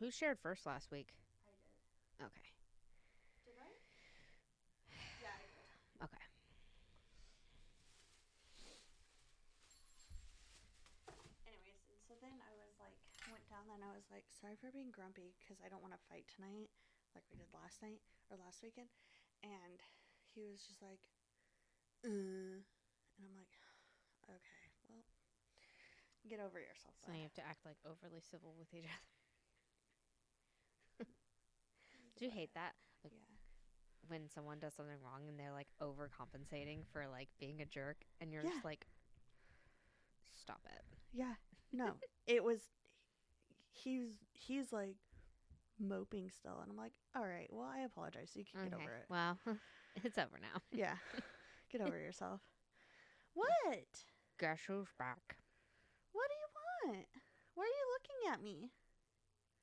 Who shared first last week? I did. Okay. Did I? Yeah, I did. Okay. Anyways, and so then I was like, went down there and I was like, sorry for being grumpy because I don't want to fight tonight like we did last night or last weekend. And he was just like, and I'm like, okay, well, get over yourself. So now you have to act like overly civil with each other. Do you hate that? Like, yeah. when someone does something wrong and they're like overcompensating for like being a jerk, and you're Yeah. just like, stop it. Yeah. No, it was, he's like moping still. And I'm like, all right, well, I apologize. So you can get over it. Well, it's over now. Yeah. Get over yourself. What? Guess who's back? What do you want? Why are you looking at me?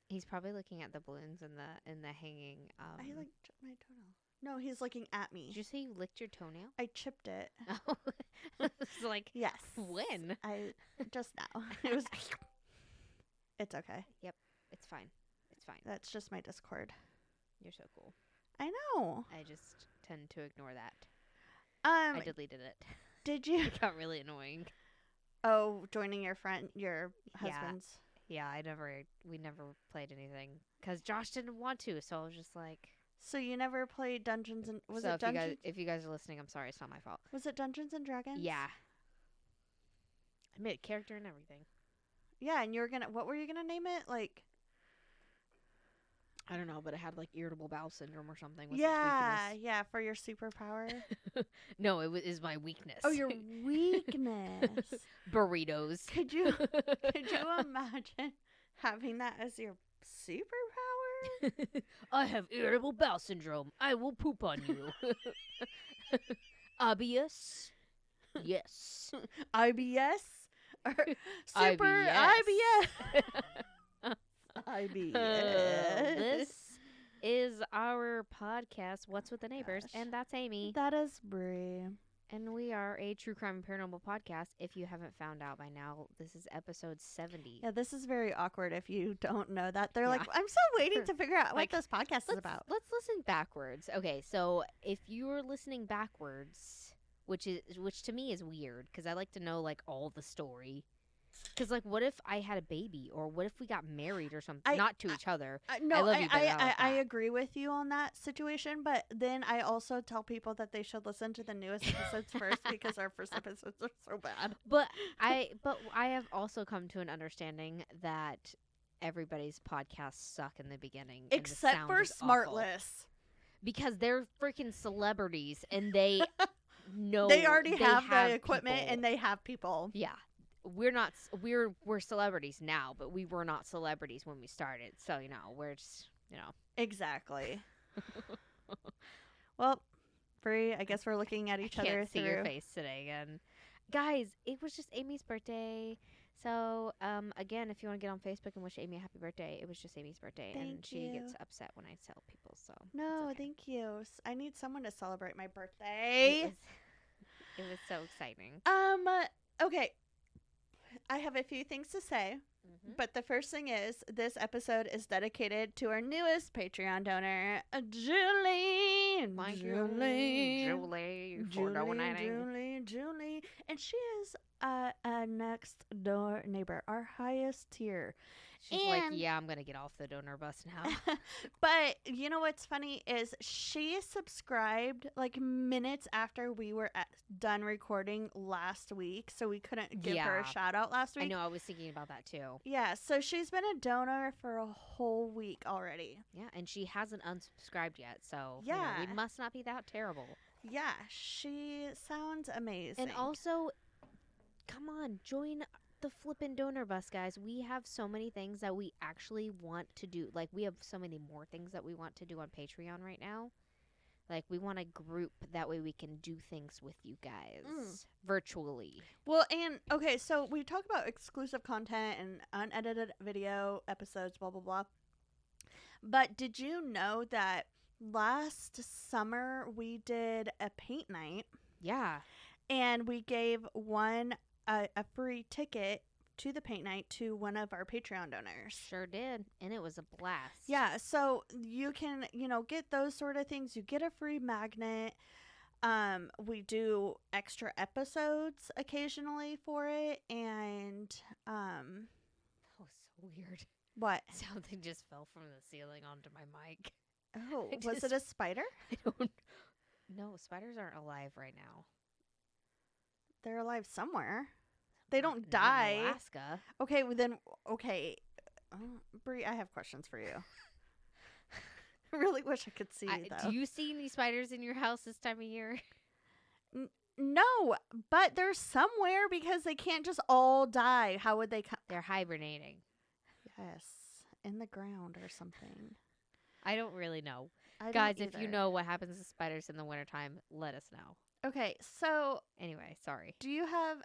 He's probably looking at the balloons in the hanging. I like chipped my toenail. No, he's looking at me. Did you say you licked your toenail? I chipped it. Oh, it's like, yes. When? I just now. It was. It's okay. Yep, it's fine. It's fine. That's just my Discord. You're so cool. I know. I just tend to ignore that. I deleted it. Did you? It got really annoying. Oh, joining your husband's. Yeah, we never played anything because Josh didn't want to. So I was just like. So you never played Dungeons and if you guys are listening, I'm sorry, it's not my fault. Was it Dungeons and Dragons? Yeah. I made a character and everything. Yeah, and what were you gonna name it? Like. I don't know, but it had like irritable bowel syndrome or something. Yeah, for your superpower. No, is my weakness. Oh, your weakness. Burritos. Could you imagine having that as your superpower? I have irritable bowel syndrome. I will poop on you. Obvious? Yes. IBS? Or super IBS. IBS. This is our podcast, What's with the Neighbors, and that's Amy. That is Brie. And we are a true crime and paranormal podcast. If you haven't found out by now, this is episode 70. Yeah, this is very awkward if you don't know that. They're like, I'm still waiting to figure out what this podcast is about. Let's listen backwards. Okay, so if you're listening backwards, which to me is weird because I like to know like all the story. Because, like, what if I had a baby? Or what if we got married or something? Not to each other. No, I love you, but I agree with you on that situation. But then I also tell people that they should listen to the newest episodes first because our first episodes are so bad. But I have also come to an understanding that everybody's podcasts suck in the beginning. Except for Smartless. Because they're freaking celebrities and they know they already have the equipment people. And they have people. Yeah. We're celebrities now, but we were not celebrities when we started. So, we're just, Exactly. Well, Brie, I guess we're looking at each other through. I can't see your through. face today again. Guys, it was just Amy's birthday. So, again, if you want to get on Facebook and wish Amy a happy birthday, it was just Amy's birthday. Thank she you. gets upset when I tell people, so. No, okay. thank you. I need someone to celebrate my birthday. It was so exciting. Okay. I have a few things to say, but the first thing is this episode is dedicated to our newest Patreon donor, Julie. Julie. And she is a next door neighbor, our highest tier. She's like, yeah, I'm going to get off the donor bus now. But you know what's funny is she subscribed like minutes after we were done recording last week. So we couldn't give her a shout out last week. I know. I was thinking about that too. Yeah. So she's been a donor for a whole week already. Yeah. And she hasn't unsubscribed yet. So yeah, we must not be that terrible. Yeah. She sounds amazing. And also, come on, join the flippin' donor bus, guys. We have so many things that we actually want to do. Like, we have so many more things that we want to do on Patreon right now. Like, we want a group. That way we can do things with you guys virtually. Well, and, okay, so we talk about exclusive content and unedited video episodes, blah, blah, blah. But did you know that last summer we did a paint night? Yeah. And we gave one a free ticket to the paint night to one of our Patreon donors. Sure did, and it was a blast. Yeah, so you can, get those sort of things. You get a free magnet. We do extra episodes occasionally for it, and That was so weird. what? Something just fell from the ceiling onto my mic. Oh, I was it just- a spider? I don't. No, spiders aren't alive right now. They're alive somewhere. They don't Not in die. Alaska. Okay, well then, okay. Brie, I have questions for you. I really wish I could see though. Do you see any spiders in your house this time of year? No, but they're somewhere because they can't just all die. How would they come? They're hibernating. Yes, in the ground or something. I don't really know. I Guys, don't if you either. know what happens to spiders in the wintertime, let us know. Okay, so Anyway, sorry. do you have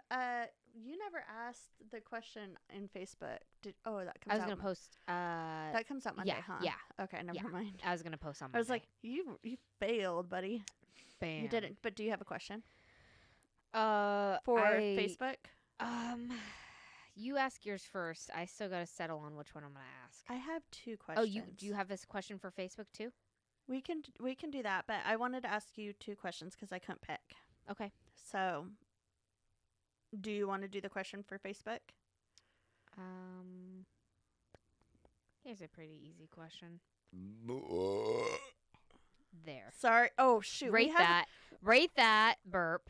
you never asked the question in Facebook. That comes I was out. going to post That comes out Monday, yeah, huh? yeah. Okay, never Yeah. mind. I was going to post on I was Monday. like, you failed, buddy. Bam. You didn't. But do you have a question For for Facebook? You ask yours first. I still got to settle on which one I'm going to ask. I have two questions. Oh, do you have this question for Facebook too? We can do that, but I wanted to ask you two questions because I couldn't pick. Okay. So, do you want to do the question for Facebook? Here's a pretty easy question. There. Sorry. Oh shoot. Rate that burp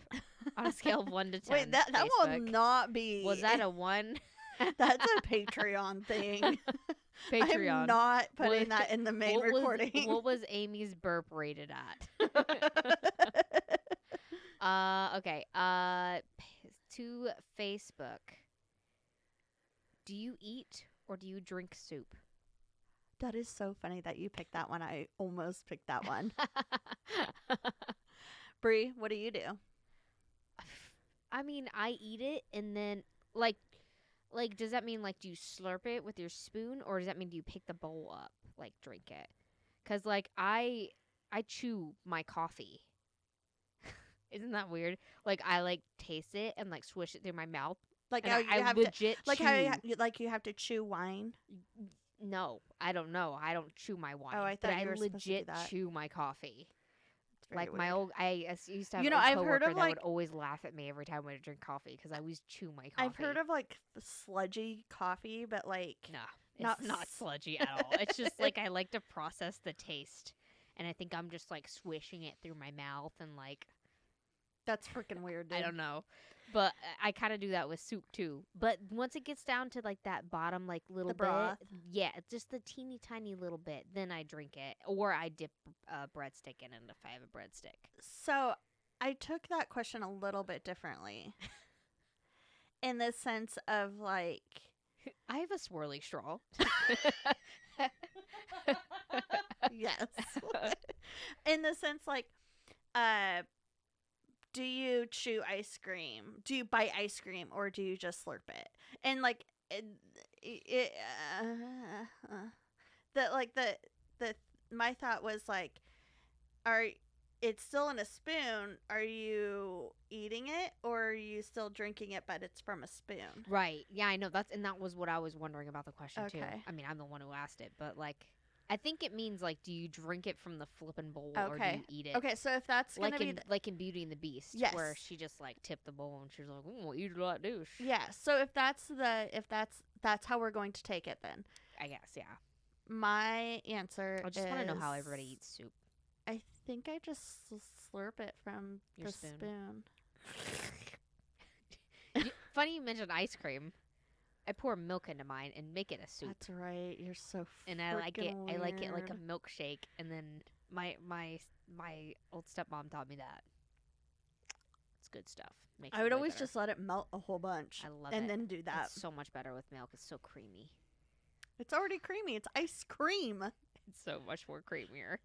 on a scale of 1 to 10. Wait, that will Facebook. not be. Was that a 1? That's a Patreon thing. Patreon. I'm not putting What- that in the main what recording. what was Amy's burp rated at? Okay. To Facebook. Do you eat or do you drink soup? That is so funny that you picked that one. I almost picked that one. Bree, what do you do? I mean, I eat it and then like does that mean like do you slurp it with your spoon or does that mean do you pick the bowl up, like drink it? Cuz like I chew my coffee. Isn't that weird? Like I like taste it and like swish it through my mouth. Like And how you I have to, legit like chew. how you have to chew wine. No, I don't know. I don't chew my wine. Oh, I but thought I you were supposed to do legit that. chew my coffee. It's very Like my weird. old, I used to have You know, a I've heard coworker of, that like- would always laugh at me every time I would drink coffee because I always chew my coffee. I've heard of like sludgy coffee, but like Nah, not it's not s- sludgy at all. It's just like I like to process the taste, and I think I'm just like swishing it through my mouth and like that's freaking weird. Dude. I don't know, but I kind of do that with soup too. But once it gets down to like that bottom like little broth. bit, yeah, just the teeny tiny little bit, then I drink it or I dip a breadstick in it if I have a breadstick. So I took that question a little bit differently, in the sense of like. I have a swirly straw. Yes. In the sense like do you chew ice cream? Do you bite ice cream or do you just slurp it? And like the my thought was like it's still in a spoon. Are you eating it or are you still drinking it but it's from a spoon? Right. Yeah, I know. That was what I was wondering about the question too. Okay. I mean, I'm the one who asked it, but like I think it means like do you drink it from the flippin' bowl or do Okay. you eat it? Okay, so if that's Like gonna be in like in Beauty and the Beast, Yes. where she just like tipped the bowl and she's like, "Oh, eat it like douche." yeah, so if that's how we're going to take it then. I guess. Yeah. My answer I just want to know how is- everybody eats soup. I think I just slurp it from Your the spoon. spoon. Funny you mentioned ice cream. I pour milk into mine and make it a soup. That's right. You're so And I like it. freaking I like it like a weird. milkshake. And then my old stepmom taught me that. It's good stuff. Makes I it would way always better. just let it melt a whole bunch. I love and it. then do that. It's so much better with milk. It's so creamy. It's already creamy. It's ice cream. It's so much more creamier.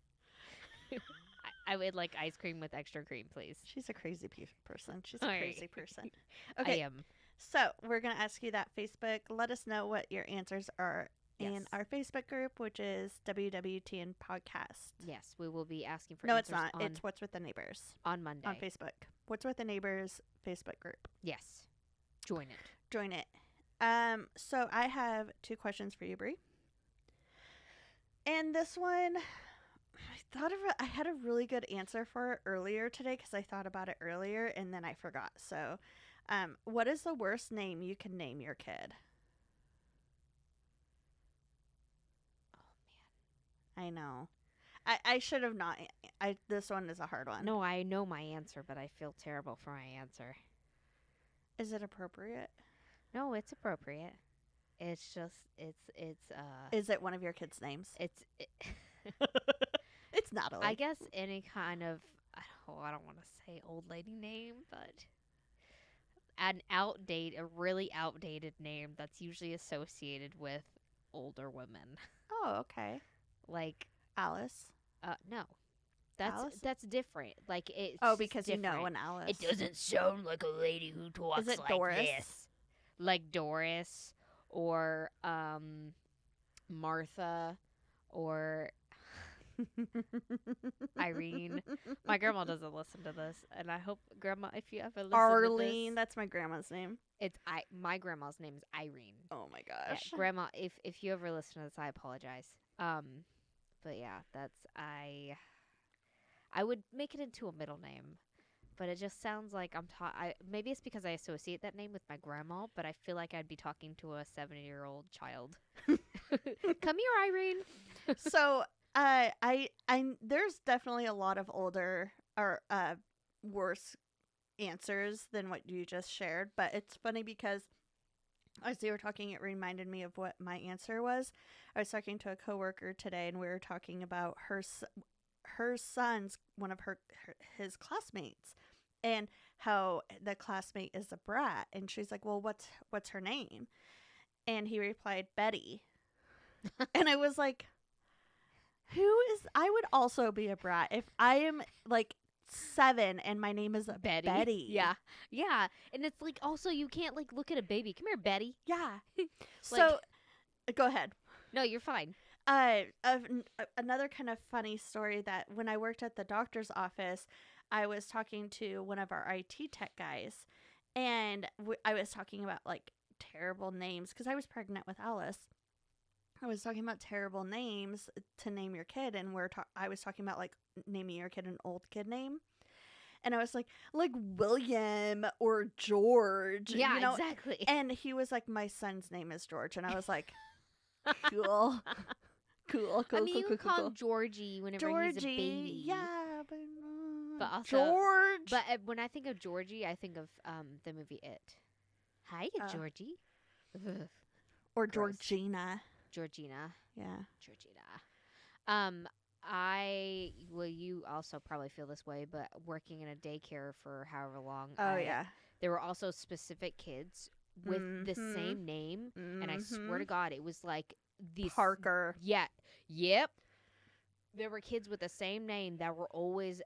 I would like ice cream with extra cream, please. She's a crazy person. She's a Alright. crazy person. I Okay, am. so we're going to ask you that Facebook. Let us know what your answers are in Yes. our Facebook group, which is WWTN Podcast. Yes, we will be asking for No, it's answers not. It's What's with the Neighbors on Monday. on Facebook. What's with the Neighbors Facebook group. Yes. Join it. Join it. So I have 2 questions for you, Brie. And this one, I had a really good answer for it earlier today because I thought about it earlier and then I forgot. So, what is the worst name you can name your kid? Oh I know. I should have not. This one is a hard man. one. No, I know my answer, but I feel terrible for my answer. Is it appropriate? No, it's appropriate. It's just Is it one of your kids' names? it's It's Natalie. I guess any kind of I don't want to say old lady name, but a really outdated name that's usually associated with older women. Oh, okay. Like Alice. no. Alice? That's different. Like it's Oh, just because you know different. an Alice. It doesn't sound like a lady who talks Is it like Doris? this. Like Doris or Martha or Irene. My grandma doesn't listen to this, and I hope grandma, if you ever listen Arlene. to this, That's my grandma's name. it's my grandma's name is Irene. Oh my Yeah, gosh. grandma, if you ever listen to this, I apologize. But yeah, I would make it into a middle name, but it just sounds like maybe it's because I associate that name with my grandma, but I feel like I'd be talking to a 70-year-old child. Come here, Irene. So, there's definitely a lot of older or worse answers than what you just shared, but it's funny because as you were talking, it reminded me of what my answer was. I was talking to a coworker today, and we were talking about her son's one of his classmates, and how the classmate is a brat, and she's like, "Well, what's her name?" And he replied, "Betty." And I was like, I would also be a brat if I am like 7 and my name is Betty. Yeah. Yeah. And it's like also you can't like look at a baby. Come here, Betty. Yeah. So go ahead. No, you're fine. Another kind of funny story that when I worked at the doctor's office, I was talking to one of our IT tech guys, and I was talking about like terrible names because I was pregnant with Alice. I was talking about terrible names to name your kid, and I was talking about like naming your kid an old kid name, and I was like William or George. Yeah, you know? exactly. And he was like, "My son's name is George," and I was like, "Cool." Cool. I mean, you can call him Georgie whenever he's a baby. Yeah, but also, George. But when I think of Georgie, I think of the movie It. Hi, Georgie. Ugh. Or Gross. Georgina. Georgina. Yeah. Georgina. You also probably feel this way, but working in a daycare for however long. Oh, yeah. There were also specific kids with the same name, and I swear to God, it was like these Parker. Yeah. Yep. There were kids with the same name that were always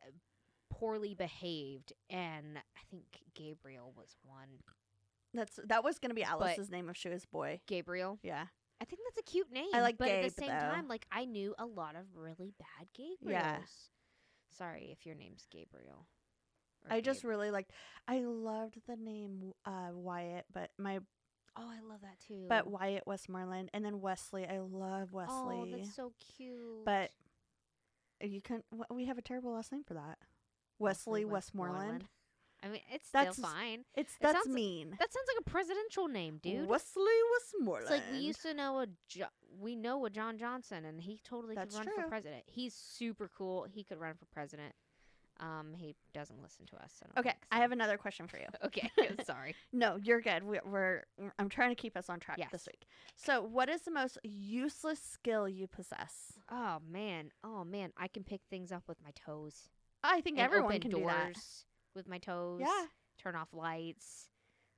poorly behaved, and I think Gabriel was one. That was gonna be Alice's name if she was a boy. Gabriel. Yeah. I think that's a cute name. I like but Gabe, at the same though. time, like I knew a lot of really bad Gabriels. Yeah. Sorry if your name's Gabriel. I just really liked. I loved the name Wyatt, but Oh, I love that too. but Wyatt Westmoreland, and then Wesley. I love Wesley. Oh, that's so cute. But you can. We have a terrible last name for that. Wesley Westmoreland. I mean, it's That's still fine. That's mean. That sounds like a presidential name, dude. Wesley Westmoreland. It's like we used to know we know a John Johnson, and he totally could run for president. He's super cool. He could run for president. He doesn't listen to us. Okay, I have another question for you. Okay, sorry. No, you're good. I'm trying to keep us on track Yes. this week. So, what is the most useless skill you possess? Oh man, I can pick things up with my toes. I think And everyone open can doors do that. with my toes. Yeah. Turn off lights.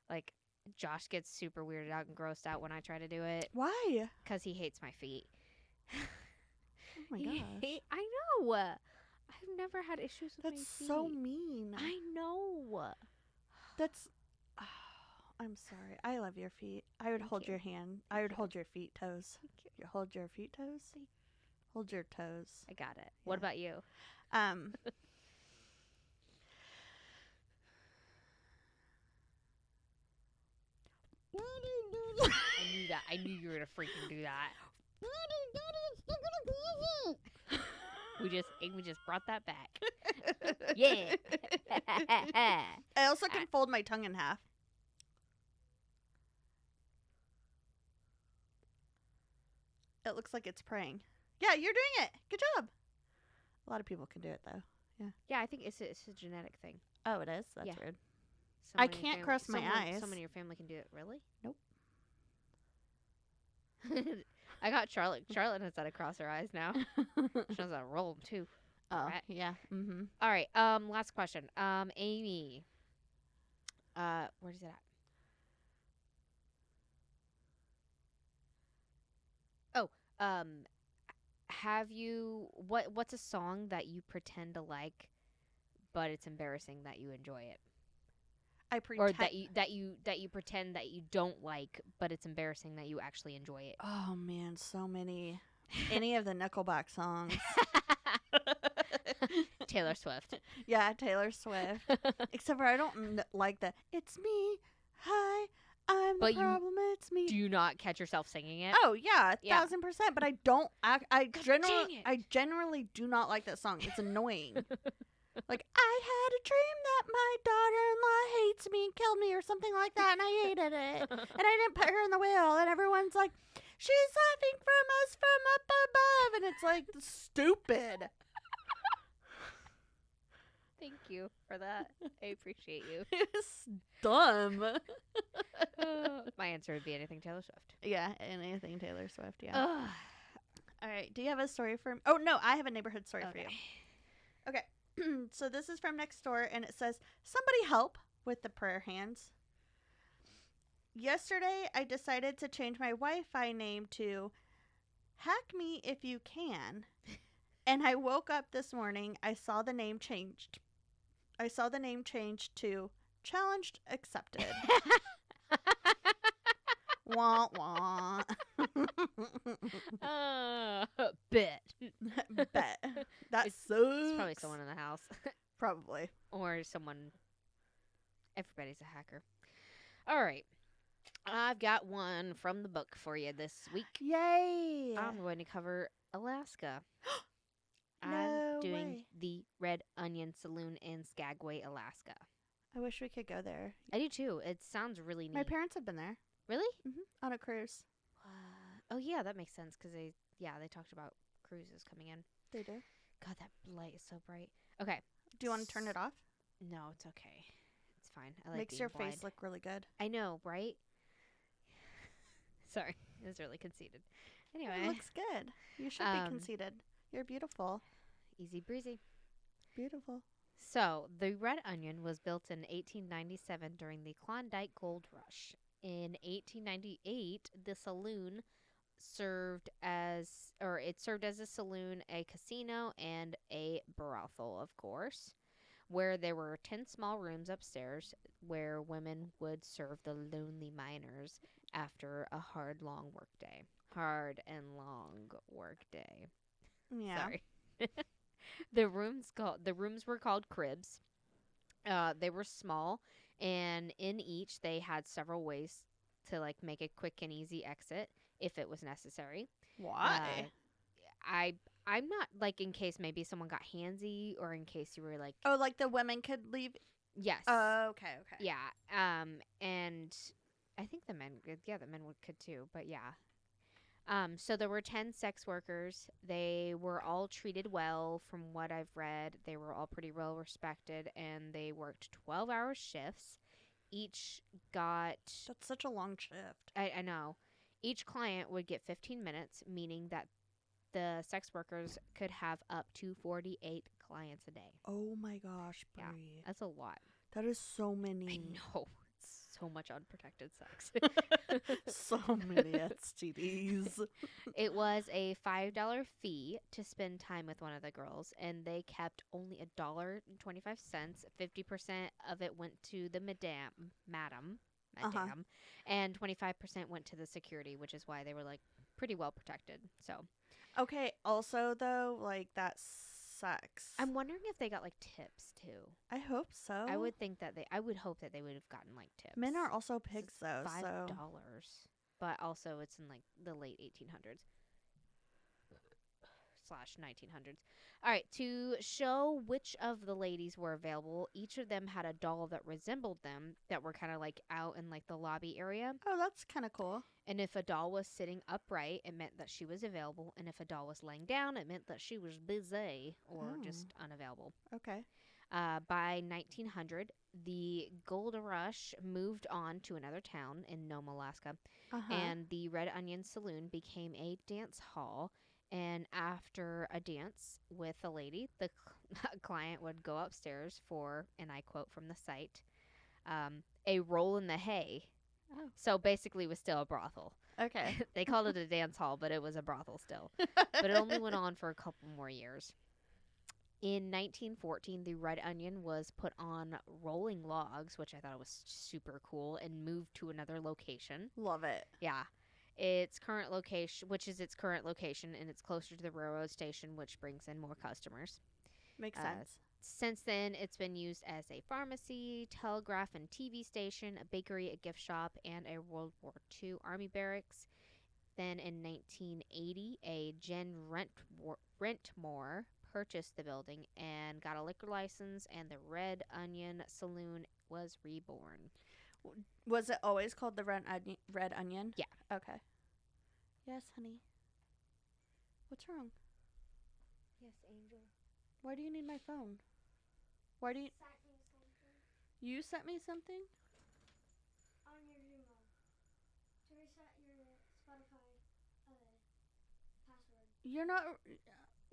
Like Josh gets super weirded out and grossed out when I try to do it Why? because he hates my feet. Oh my gosh. I know. I've never had issues with my That's feet. so mean. I know. That's. Oh, I'm sorry. I love your feet. I would Thank hold you. your hand. I would hold your feet toes. Thank you. You hold your feet toes. Hold your toes. I got it. What Yeah. about you? I knew that. I knew you were gonna freaking do that. We just brought that back. Yeah. I also can fold my tongue in half. It looks like it's praying. Yeah, you're doing it. Good job. A lot of people can do it though. Yeah, I think it's a genetic thing. Oh, it is. That's Yeah. weird. Someone I in your can't family- cross my someone- eyes. Someone in your family can do it. Really? Nope. I got Charlotte. Charlotte knows how to cross her eyes now. She knows how to roll them too. Oh, Right. yeah. Mm-hmm. All right. Last question. Amy. Where's it at? Oh, have you what's a song that you pretend to like, but it's embarrassing that you enjoy it, I or pretend. that you pretend that you don't like, but it's embarrassing that you actually enjoy it. Oh man, so many. Any of the Nickelback songs. Taylor Swift. Yeah, Taylor Swift. Except for I don't like the "It's me, hi, I'm But the you problem, it's me." Do you not catch yourself singing it? Oh yeah, Yeah. 1000%. But I don't. I God generally, dang it. I generally do not like that song. It's annoying. Like I had a dream that my daughter-in-law hates me and killed me or something like that, and I hated it, and I didn't put her in the wheel, and everyone's like, "She's laughing from us from up above," and it's like stupid. Thank you for that. I appreciate you. It's dumb. My answer would be anything Taylor Swift. Yeah, anything Taylor Swift. Yeah. Ugh. All right. Do you have a story for? Oh no, I have a neighborhood story for you. Okay. Okay. So this is from next door, and it says, "Somebody help," with the prayer hands. Yesterday, I decided to change my Wi-Fi name to "Hack Me If You Can," and I woke up this morning. I saw the name changed. I saw the name changed to "Challenged Accepted." Wah wah. Bet. Bet. That It's- sucks. It's probably someone in the house. Probably. Or someone. Everybody's a hacker. All right. I've got one from the book for you this week. Yay! I'm going to cover Alaska. No I'm doing way. the Red Onion Saloon in Skagway, Alaska. I wish we could go there. I do too. It sounds really neat. My parents have been there. Really? On a cruise. Oh yeah, that makes sense because they talked about cruises coming in. They do. God, that light is so bright. Okay. Do you want to turn it off? No, it's okay. It's fine. I like Makes being your blind. face look really good. I know, right? Sorry, it was really conceited. Anyway, It looks good. You should be conceited. You're beautiful. easy breezy. Beautiful. So, the Red Onion was built in 1897 during the Klondike Gold Rush. In 1898, the saloon served as a saloon, a casino, and a brothel, of course, where there were 10 small rooms upstairs where women would serve the lonely miners after a hard and long work day. Yeah. Sorry. The rooms were called cribs. They were small, and in each they had several ways to like make a quick and easy exit if it was necessary. Why? I'm not like in case maybe someone got handsy or in case you were like Oh, like the women could leave. yes. Oh, okay, okay. Yeah. And I think the men could too, but yeah. So there were 10 sex workers. They were all treated well from what I've read. They were all pretty well respected and they worked 12-hour shifts. Each got That's such a long shift. I know. Each client would get 15 minutes, meaning that the sex workers could have up to 48 clients a day. Oh my gosh, Brie. Yeah. That's a lot. That is so many. I know. It's so much unprotected sex. So many STDs. It was a $5 fee to spend time with one of the girls, and they kept only $1.25. 50% of it went to the madam, and 25% went to the security, which is why they were like pretty well protected. So Okay, also though, like that sucks. I'm wondering if they got like tips too. I hope so. I would hope that they would have gotten like tips. Men are also pigs though, $5. so but also it's in like the late 1800s slash 1900s. All right, to show which of the ladies were available, each of them had a doll that resembled them that were kind of like out in like the lobby area. Oh, that's kind of cool. And if a doll was sitting upright, it meant that she was available. And if a doll was laying down, it meant that she was busy or Oh. just unavailable. Okay. By 1900, the Gold Rush moved on to another town in Nome, Alaska, and the Red Onion Saloon became a dance hall. And after a dance with a lady, the client would go upstairs for, and I quote from the site, a roll in the hay. Oh. So basically, it was still a brothel. Okay. They called it a dance hall, but it was a brothel still. But it only went on for a couple more years. In 1914, the Red Onion was put on rolling logs, which I thought was super cool, and moved to another location. Love it. Yeah. Its current location, which is its current location, and it's closer to the railroad station, which brings in more customers. Makes sense. Since then, it's been used as a pharmacy, telegraph and TV station, a bakery, a gift shop, and a World War II Army barracks. Then in 1980, a Jen Rentmore purchased the building and got a liquor license, and the Red Onion Saloon was reborn. Was it always called the Red Onion? Yeah. Okay. Yes, honey. What's wrong? Yes, Angel. Why do you need my phone? Why do you... You sent me something? On your email to reset your Spotify password. You're not...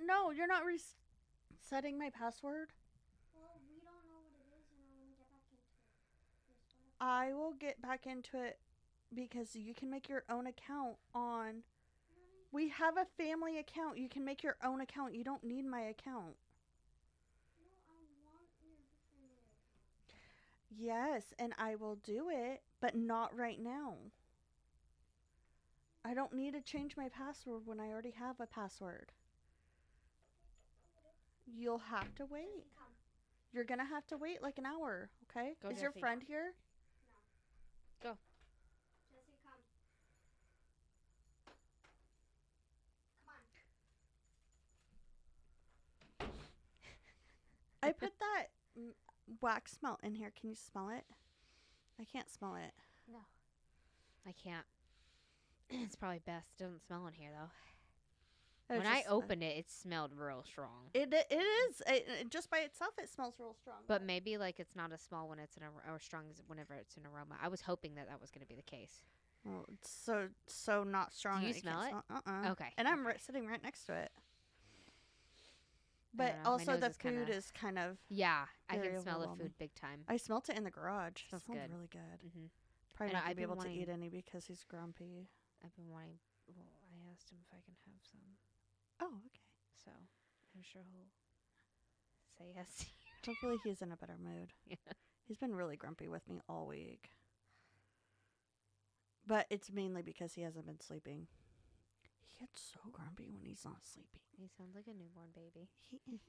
No, you're not resetting my password. Well, we don't know what it is, and I want to get back into your Spotify. I will get back into it because you can make your own account on... We have a family account. You can make your own account. You don't need my account. No, I want your family account. Yes, and I will do it, but not right now. I don't need to change my password when I already have a password. You'll have to wait. Jesse, come. You're gonna have to wait like an hour, okay? Go, Is your Jesse. friend here? Jesse, come. Come on. I put that wax melt in here. Can you smell it? I can't smell it. I can't. It's probably best. It doesn't smell in here, though. It When was I just, opened it, it smelled real strong. it is. Just by itself, it smells real strong. But maybe like it's not as small when it's or strong as whenever it's an aroma. I was hoping that was going to be the case. Oh, it's so not strong. Do you that smell can't it? Smell. Okay. And I'm okay. sitting right next to it. I But don't know, my also nose the is food kinda- is kind of. Yeah, I very can smell the overwhelming. food big time. I smelt it in the garage. Smells It smells good. really good. Hmm Probably And not gonna I've be been able to eat wanting- any because he's grumpy. I've been wanting. Well, I asked him if I can have some, Oh, okay. so I'm sure he'll say yes. Hopefully he's in a better mood. Yeah. He's been really grumpy with me all week. But it's mainly because he hasn't been sleeping. He gets so grumpy when he's not sleeping. He sounds like a newborn baby. He is.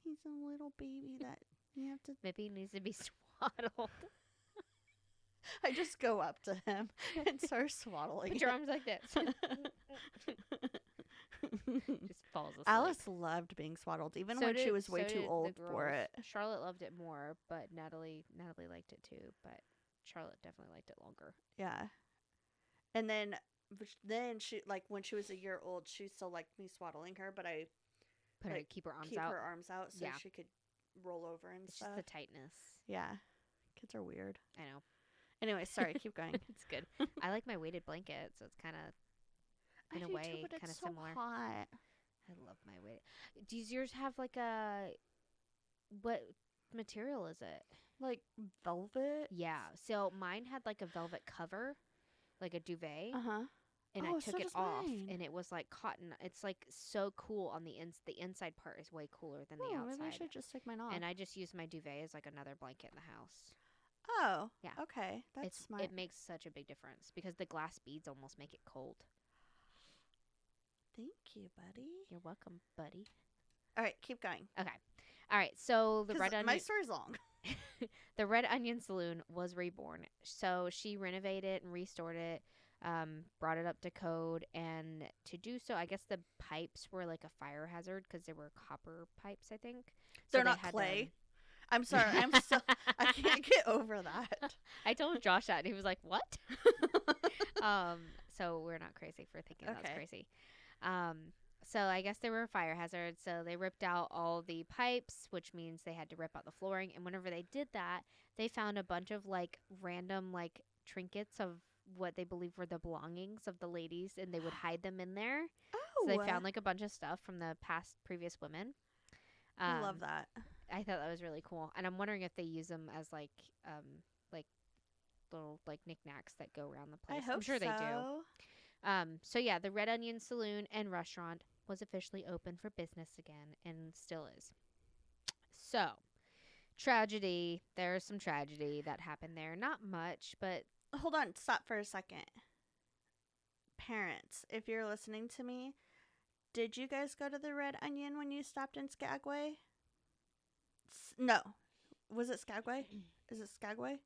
He's a little baby that you have to. Maybe he needs to be swaddled. I just go up to him and start swaddling. Put your arms like this. Just falls asleep. Alice loved being swaddled, even when she was way too did old the for girls. it. Charlotte loved it more, but Natalie liked it too. But Charlotte definitely liked it longer. Yeah. And then she, like, when she was a year old, she still liked me swaddling her, but I Put her Like, keep her arms keep out. her arms out so Yeah. she could roll over and It's stuff. just the tightness. Yeah. Kids are weird. I know. Anyway, sorry, keep going. It's good. I like my weighted blanket, so it's kind of in a I do way too, but kind of it's so similar. hot. I love my weighted. Does yours have like a what material is it? Like velvet. Yeah. So mine had like a velvet cover, like a duvet, Uh-huh. and Oh, I took so it does off, mine. and it was like cotton. It's like so cool on the the inside part is way cooler than the Oh, outside. maybe I should just take mine off. And I just use my duvet as like another blanket in the house. Oh. Yeah. Okay. That's smart. It makes such a big difference because the glass beads almost make it cold. Thank you, buddy. You're welcome, buddy. All right, keep going. Okay. All right. So the 'Cause red onion. my story's long. the Red Onion Saloon was reborn. So she renovated and restored it, brought it up to code, and to do so, I guess the pipes were like a fire hazard because they were copper pipes, I think. So They're they not had clay. I'm sorry. I'm so I can't get over that. I told Josh that, and he was like, "What?" So we're not crazy for thinking that's Okay. crazy. Um, so I guess they were a fire hazard. So they ripped out all the pipes, which means they had to rip out the flooring. And whenever they did that, they found a bunch of like random like trinkets of what they believe were the belongings of the ladies, and they would hide them in there. So they Oh, found like a bunch of stuff from the past previous women. I love that. I thought that was really cool, and I'm wondering if they use them as like little like knickknacks that go around the I place. I'm hope sure they do. so. So yeah, the Red Onion Saloon and Restaurant was officially open for business again and still is. So, tragedy. There's some tragedy that happened there. Not much, but Hold on. Stop for a second. Parents, if you're listening to me, did you guys go to the Red Onion when you stopped in Skagway? No. Was it Skagway? Is it Skagway?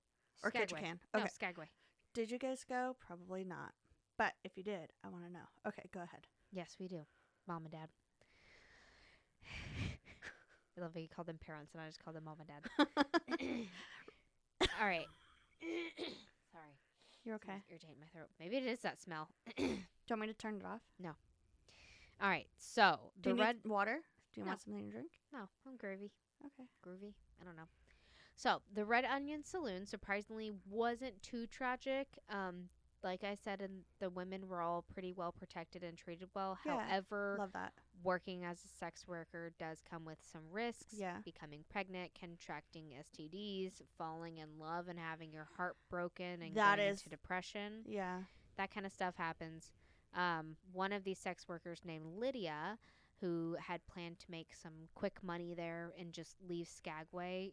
Or Skagway. Ketchikan? No, Okay. Skagway. Did you guys go? Probably not. But if you did, I want to know. Okay, go ahead. Yes, we do. Mom and Dad. I love how you call them parents and I just call them mom and dad. All right. Sorry. You're okay. It's irritating my throat. Maybe it is that smell. Do you want me to turn it off? All right. So, Do the you red. need water? Do you No. want something to drink? No, I'm groovy. Okay. Groovy. I don't know. So the Red Onion Saloon surprisingly wasn't too tragic. Like I said, and the women were all pretty well protected and treated well. Yeah, However, Love that. working as a sex worker does come with some risks. Yeah. Becoming pregnant, contracting STDs, falling in love, and having your heart broken, and That going is- into depression. Yeah. That kind of stuff happens. One of these sex workers named Lydia, who had planned to make some quick money there and just leave Skagway,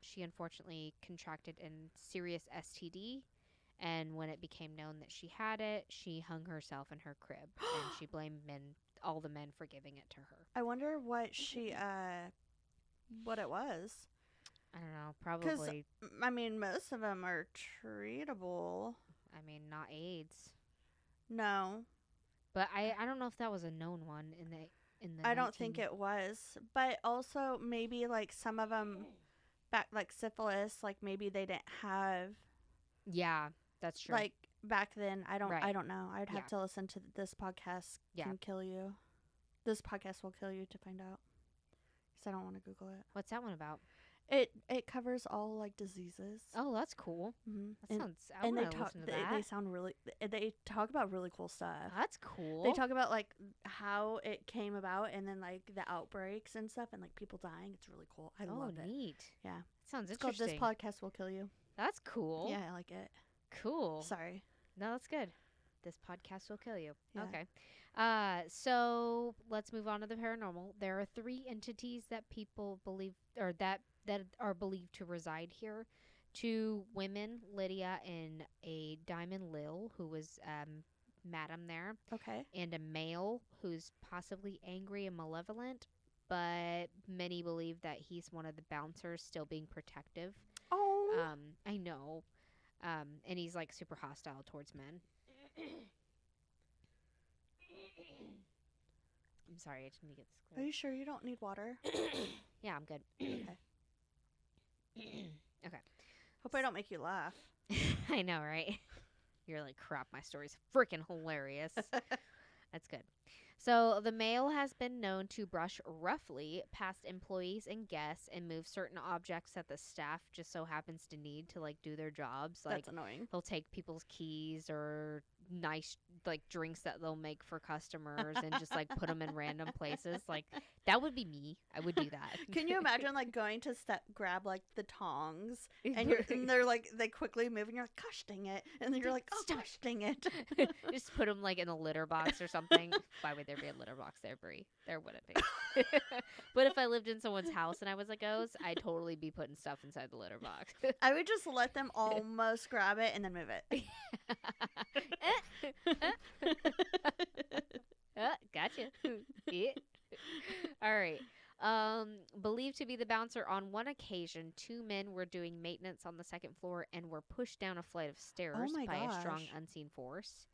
she unfortunately contracted a serious STD. And when it became known that she had it, she hung herself in her crib, and she blamed all the men for giving it to her. I wonder what what it was. I don't know, probably. I mean, most of them are treatable. I mean, not AIDS, No, but I don't know if that was a known one in the. I don't think it was. But also, maybe like some of them, back like syphilis, like maybe they didn't have Yeah, that's true. like back then. I don't. Right. I don't know. I'd have Yeah. to listen to this podcast. Yeah. Can kill you. This podcast will kill you to find out. Because I don't want to Google it. What's that one about? It covers all like diseases. Oh, that's cool. Mm-hmm. That sounds. I and they want to talk. listen to They that. sound really. They talk about really cool stuff. That's cool. They talk about like how it came about and then like the outbreaks and stuff and like people dying. It's really cool. I love it. Neat. Yeah. Sounds It's called interesting. This Podcast Will Kill You. That's cool. Yeah, I like it. Cool. Sorry. No, that's good. This podcast will kill you. Yeah. Okay. So let's move on to the paranormal. There are 3 entities that people believe, or that are believed to reside here. 2 women, Lydia and a Diamond Lil, who was madam there, Okay. and a male who's possibly angry and malevolent, but many believe that he's one of the bouncers still being protective. Oh. I know. And he's like super hostile towards men. I'm sorry, I just need to get this Are clear. you sure you don't need water? Yeah, I'm good. Okay. Hope I don't make you laugh. I know, right? You're like, crap, my story's freaking hilarious. That's good. So the male has been known to brush roughly past employees and guests and move certain objects that the staff just so happens to need to like do their jobs. Like That's annoying. he'll take people's keys or nice like drinks that they'll make for customers and just like put them in random places. Like that would be me. I would do that. Can you imagine like going to grab like the tongs and they're like they quickly move and you're like gosh dang it and then you're like oh Stop. gosh dang it. just put them like in a litter box or something. Why would there be a litter box there, Brie? There wouldn't be. But if I lived in someone's house and I was a ghost, I'd totally be putting stuff inside the litter box. I would just let them almost grab it and then move it. Gotcha. Yeah. All right. Believe believed to be the bouncer. On one occasion, two men were doing maintenance on the second floor and were pushed down a flight of Oh stairs my by a strong gosh. unseen force.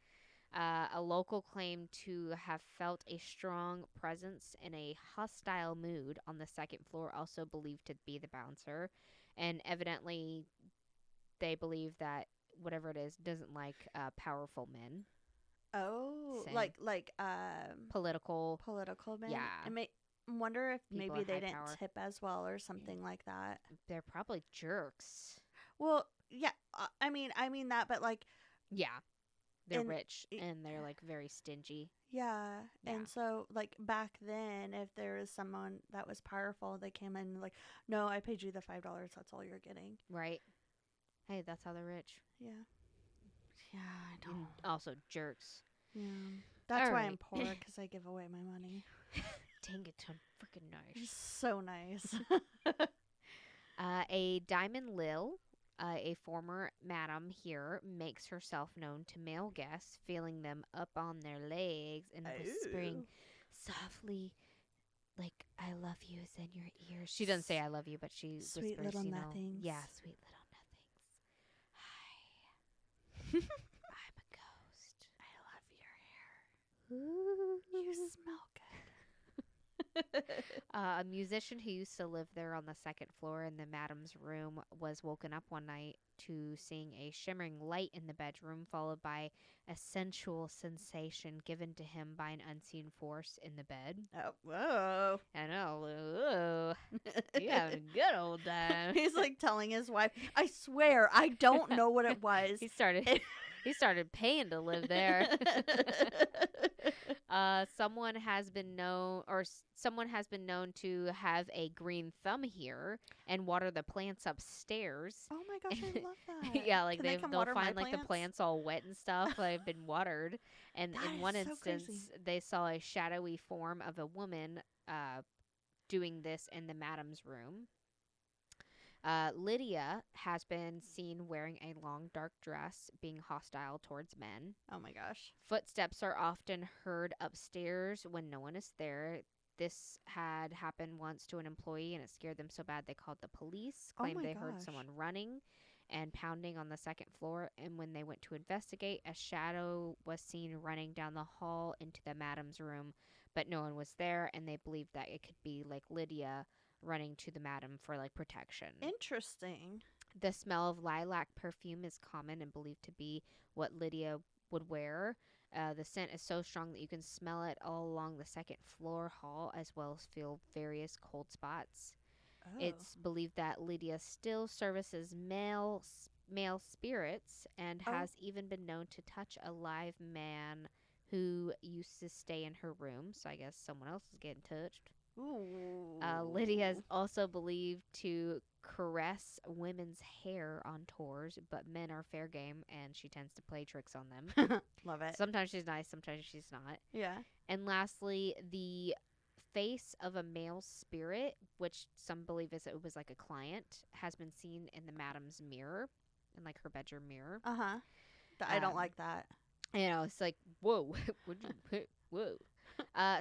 A local claimed to have felt a strong presence in a hostile mood on the second floor, also believed to be the bouncer. And evidently, they believe that whatever it is doesn't like powerful men. Oh, Same. like Political, political men. yeah, I may wonder if people maybe in they high didn't power. tip as well or something like that. They're probably jerks. Well, yeah, I mean that, but like Yeah, they're in rich and they're like very stingy. yeah, Yeah, and so like back then, if there was someone that was powerful, they came in like, no, I paid you the $5. That's all you're getting. right. Hey, that's how they're rich. Yeah, yeah, I And know. also jerks. Yeah, that's All why I'm right. poor because I give away my money. Dang it, I'm freaking It's nice. so nice. A Diamond Lil, a former madam here, makes herself known to male guests, feeling them up on their legs and whispering Oh, softly, like, I love you is in your ears. She doesn't say I love you, but she sweet whispers, little you know, nothings. yeah, sweet little nothings. Hi, I'm a ghost. I love your hair. Ooh. You smell good. A musician who used to live there on the second floor in the madam's room was woken up one night to seeing a shimmering light in the bedroom, followed by a sensual sensation given to him by an unseen force in the bed. Oh, whoa. I know, you having a good old time. He's like telling his wife, I swear, I don't know what it was. he started, he started paying to live there. Someone has been known to have a green thumb here and water the plants upstairs. Oh my gosh, I love that. Yeah, like Can they come they'll water my find like the plants? plants all wet and stuff. They've been watered, and That in is one so crazy. instance, they saw a shadowy form of a woman doing this in the madam's room. Lydia has been seen wearing a long dark dress, being hostile towards men. Oh my gosh. Footsteps are often heard upstairs when no one is there. This had happened once to an employee and it scared them so bad they called the police, Oh claimed my they heard gosh. someone running and pounding on the second floor. And when they went to investigate, a shadow was seen running down the hall into the madam's room, but no one was there. And they believed that it could be like Lydia running to the madam for like protection. Interesting. The smell of lilac perfume is common and believed to be what Lydia would wear. The scent is so strong that you can smell it all along the second floor hall as well as feel various cold spots. Oh. It's believed that Lydia still services male spirits and Oh. has even been known to touch a live man who used to stay in her room. So I guess someone else is getting touched. Ooh. Lydia is also believed to caress women's hair on tours, but men are fair game and she tends to play tricks on them. Love it. Sometimes she's nice, sometimes she's not. Yeah. And lastly, the face of a male spirit, which some believe is it was like a client, has been seen in the madam's mirror, in like her bedroom mirror. Uh-huh. I don't Um, like that. You know, it's like, whoa, would you, whoa.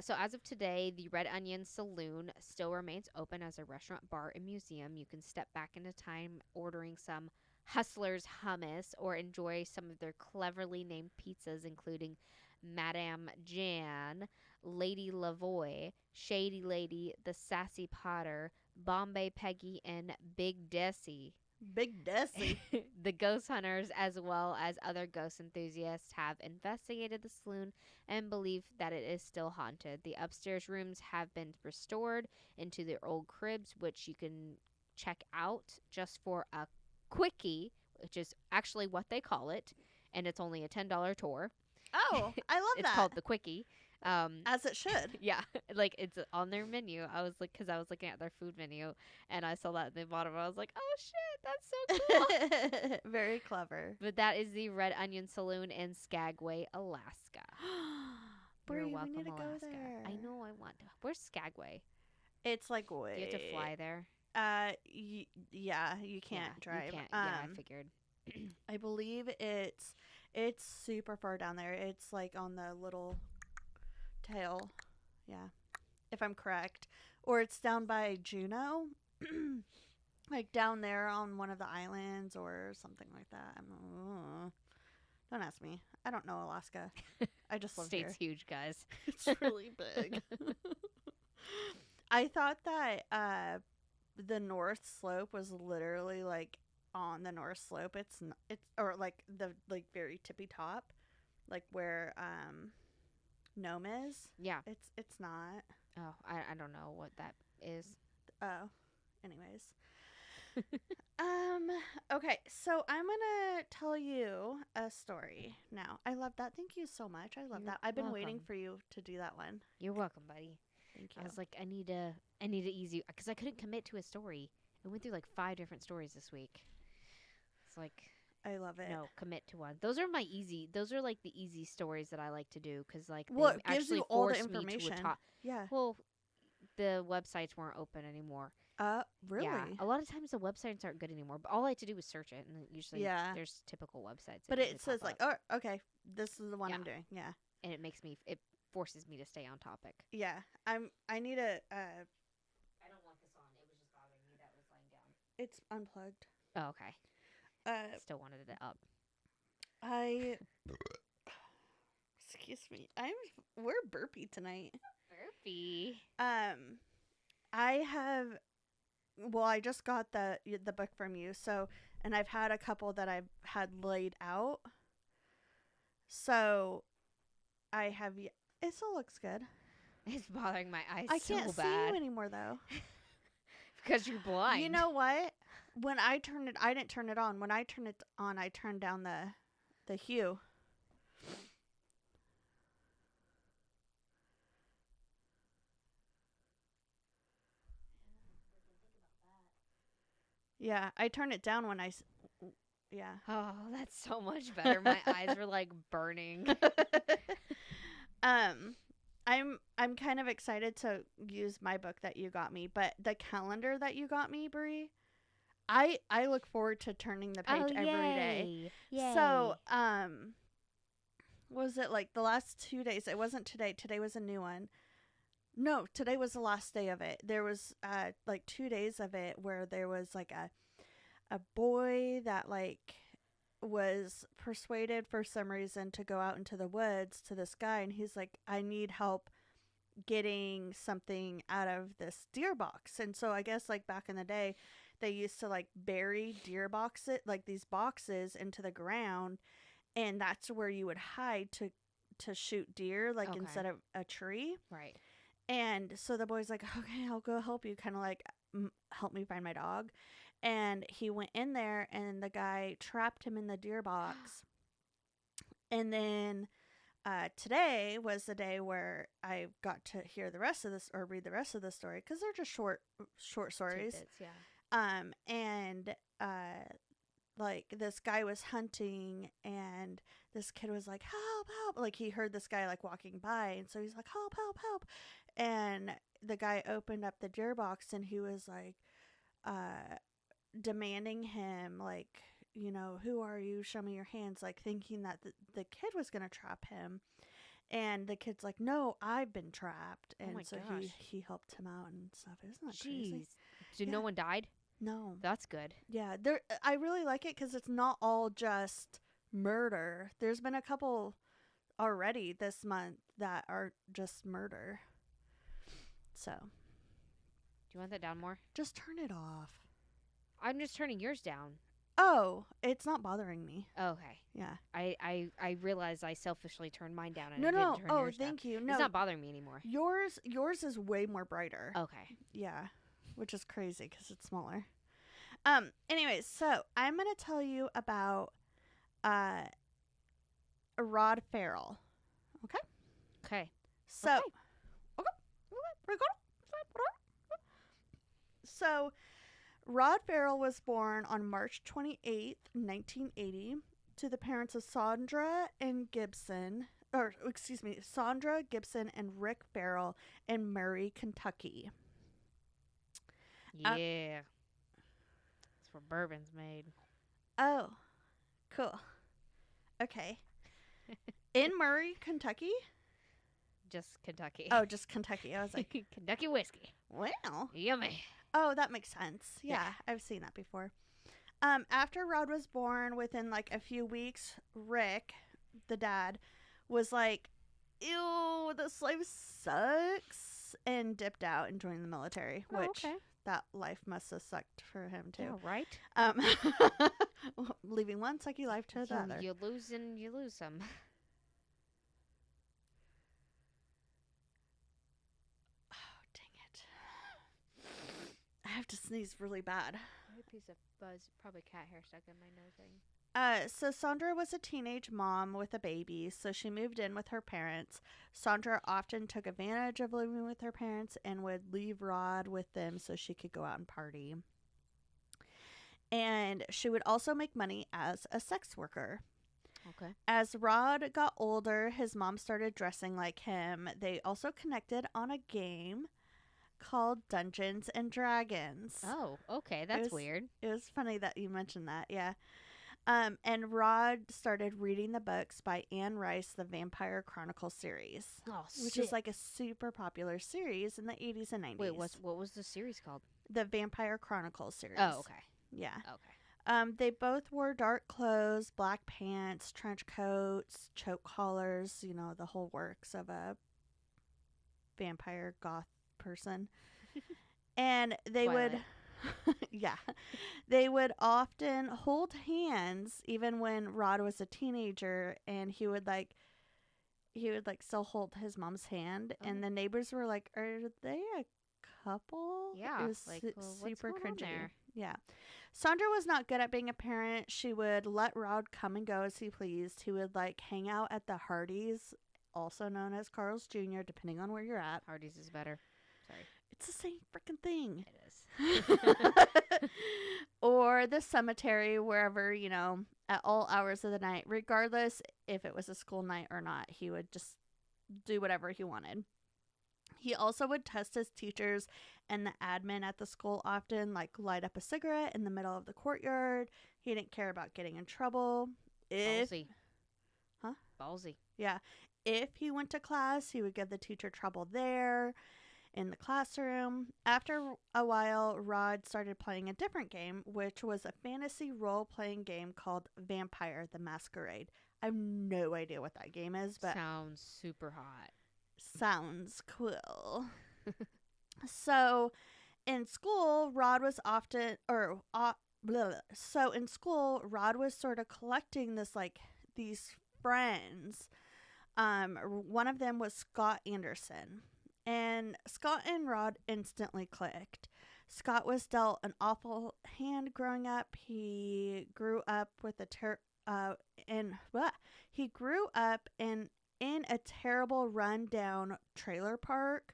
So as of today, the Red Onion Saloon still remains open as a restaurant, bar, and museum. You can step back into time ordering some Hustler's hummus or enjoy some of their cleverly named pizzas, including Madame Jan, Lady Lavoy, Shady Lady, the Sassy Potter, Bombay Peggy, and Big Desi. Big Desi. The ghost hunters, as well as other ghost enthusiasts, have investigated the saloon and believe that it is still haunted. The upstairs rooms have been restored into their old cribs, which you can check out just for a quickie, which is actually what they call it, and it's only a $10 tour. Oh, I love It's that. called the quickie. As it should. Yeah, like it's on their menu. I was like, because I was looking at their food menu and I saw that in the bottom. I was like, oh shit, that's so cool. Very clever. But that is the Red Onion Saloon in Skagway, Alaska. You're Bree, welcome, we need to go Alaska. there. I know I want to. Where's Skagway? It's like way. Do you have to fly there? Yeah, you can't Yeah, drive. You can't. Yeah, I figured. I believe it's super far down there. It's like on the little tail. Yeah. If I'm correct. or it's down by Juneau, like down there on one of the islands or something like that. Don't ask me. I don't know Alaska. I just live State's here. huge, guys. It's really big. I thought that the North Slope was literally like on the North Slope. It's or like the like very tippy top, like where Nome is. Yeah. It's not. Oh, I don't know what that is. Oh, anyways. Um. Okay, so I'm gonna tell you a story now. I love that. Thank you so much. I love You're that. I've been waiting welcome. for you to do that one. You're welcome, buddy. Thank you. I was like, I need to ease you because I couldn't commit to a story. I went through like 5 different stories this week. It's like, I love it. no, commit to one. Those are my easy. Those are like the easy stories that I like to do because like Well, they it gives actually you all the force me to a information. top. Yeah. Well, the websites weren't open anymore. Really? Yeah, a lot of times the websites aren't good anymore. But all I had to do was search it, and usually Yeah. there's typical websites. But that usually it says pop like, up, oh, okay, this is the one Yeah. I'm doing. Yeah. and it forces me to stay on topic. Yeah. I need a. I don't want this on. It was just bothering me that was laying down. It's unplugged. Oh, okay. Still wanted it up. I. Excuse me. We're burpy tonight. Burpee. I have. Well, I just got the book from you, so and I've had a couple that I've had laid out. So, I have. It still looks good. It's bothering my eyes I so can't see bad you anymore though. because you're blind. You know what? When I turned it, I didn't turn it on. When I turned it on, I turned down the hue. Yeah, I turned it down when yeah. Oh, that's so much better. My eyes were like burning. I'm kind of excited to use my book that you got me, but the calendar that you got me, Brie, I look forward to turning the page every day. Yay. So, was it like the last 2 days? It wasn't today. Today was a new one. No, today was the last day of it. There was like 2 days of it where there was like a boy that like was persuaded for some reason to go out into the woods to this guy, and he's like, I need help getting something out of this deer box. And so I guess like back in the day they used to like bury deer boxes, like these boxes, into the ground, and that's where you would hide to shoot deer, like Okay. instead of a tree. Right. And so the boy's like, okay, I'll go help you, kind of like help me find my dog. And he went in there, and the guy trapped him in the deer box. And then today was the day where I got to hear the rest of this, or read the rest of the story, because they're just short stories. Tidbits, yeah. And like this guy was hunting, and this kid was like, help, help. Like he heard this guy like walking by, and so he's like, help, help, help. And the guy opened up the deer box, and he was like, demanding him, like, you know, who are you? Show me your hands, like thinking that the kid was going to trap him. And the kid's like, no, I've been trapped. Oh And my so gosh. he helped him out and stuff. Isn't that Jeez. crazy? Did Yeah. no one died? No. That's good. Yeah, I really like it because it's not all just murder. There's been a couple already this month that are just murder. So Do you want that down more? just turn it off. I'm just turning yours down. Oh, it's not bothering me. Okay. Yeah. I realized I selfishly turned mine down and No, I no. didn't turn Oh, yours down. thank you. No, It's not bothering me anymore. yours is way more brighter. Okay. Yeah, which is crazy because it's smaller. Anyways, so I'm gonna tell you about Rod Farrell. Okay. So, okay. So, Rod Farrell was born on March 28th, 1980, to the parents of Sandra Gibson and Rick Farrell in Murray, Kentucky. Yeah. That's where bourbon's made. Oh, cool. Okay. In Murray, Kentucky? Just Kentucky. Oh, just Kentucky. I was like, Kentucky whiskey. well. Yummy. Oh, that makes sense. Yeah. Yeah, I've seen that before. After Rod was born, within like a few weeks, Rick, the dad, was like, ew, this life sucks, and dipped out and joined the military, Oh, which okay. that life must have sucked for him too. Yeah, right. Um, leaving one sucky life to the other. You lose and you lose some. Oh, dang it. I have to sneeze really bad. A piece of buzz, probably cat hair stuck in my nose ring. So Sandra was a teenage mom with a baby, so she moved in with her parents. Sandra often took advantage of living with her parents and would leave Rod with them so she could go out and party. And she would also make money as a sex worker. Okay. As Rod got older, his mom started dressing like him. They also connected on a game called Dungeons and Dragons. Oh, okay. That's weird. It was funny that you mentioned that, yeah. And Rod started reading the books by Anne Rice, the Vampire Chronicle series, Oh, which is like a super popular series in the 80s and 90s. Wait, what was the series called? The Vampire Chronicle series. Oh, okay. Yeah. Okay. They both wore dark clothes, black pants, trench coats, choke collars, you know, the whole works of a vampire goth person. And they Twilight. would yeah. They would often hold hands even when Rod was a teenager, and he would still hold his mom's hand, Oh. and the neighbors were like, "Are they a couple?" Yeah, It was like, well, what's super going on cringy. there? Yeah. Sandra was not good at being a parent. She would let Rod come and go as he pleased. He would like hang out at the Hardee's, also known as Carl's Jr., depending on where you're at. Hardee's is better. Sorry. It's the same freaking thing. It is. Or the cemetery, wherever, you know, at all hours of the night, regardless if it was a school night or not. He would just do whatever he wanted. He also would test his teachers and the admin at the school often, like light up a cigarette in the middle of the courtyard. He didn't care about getting in trouble. Ballsy. Huh? Ballsy. Yeah. If he went to class, he would give the teacher trouble there in the classroom. After a while, Rod started playing a different game, which was a fantasy role-playing game called Vampire the Masquerade. I have no idea what that game is, but sounds super hot. sounds cool. So, in school, Rod was often, or, blah, blah. So in school, Rod was sort of collecting these friends. One of them was Scott Anderson. And Scott and Rod instantly clicked. Scott was dealt an awful hand growing up. He grew up with he grew up in a terrible rundown trailer park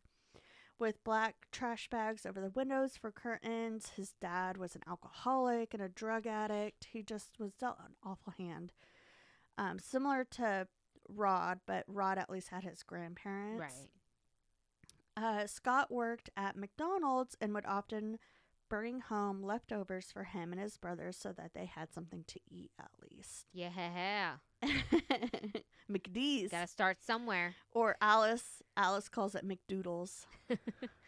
with black trash bags over the windows for curtains. His dad was an alcoholic and a drug addict. He just was dealt an awful hand. Similar to Rod, but Rod at least had his grandparents. Right. Scott worked at McDonald's and would often bring home leftovers for him and his brothers so that they had something to eat at least. Yeah. McDee's. Gotta start somewhere. Or Alice calls it McDoodles.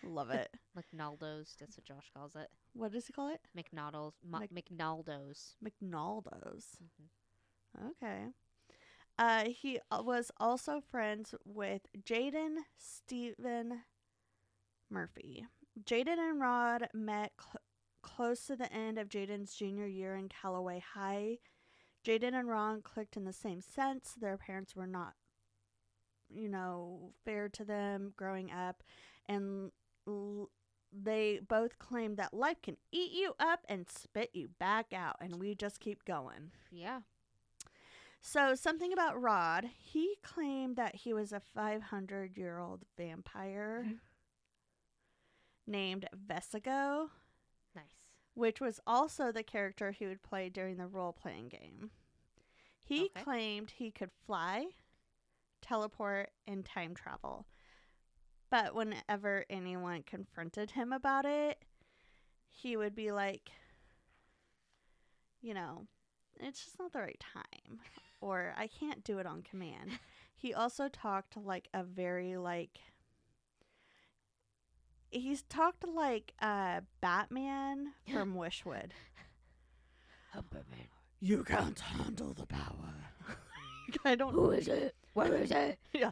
Love it. McNaldo's. That's what Josh calls it. What does he call it? McNaldo's. McNaldo's. McNaldo's. Mm-hmm. Okay. He was also friends with Jaden Stephen Murphy. Jaden and Rod met close to the end of Jaden's junior year in Callaway High. Jaden and Ron clicked in the same sense. Their parents were not, fair to them growing up. And they both claimed that life can eat you up and spit you back out. And we just keep going. Yeah. So, something about Rod. He claimed that he was a 500-year-old vampire named Vesigo. Nice. Which was also the character he would play during the role-playing game. He claimed he could fly, teleport, and time travel. But whenever anyone confronted him about it, he would be like, it's just not the right time. Or, I can't do it on command. he also talked like a very like he's talked like Batman from Wishwood. Batman. You can't handle the power. I don't. Who is it? Where is it? Yeah.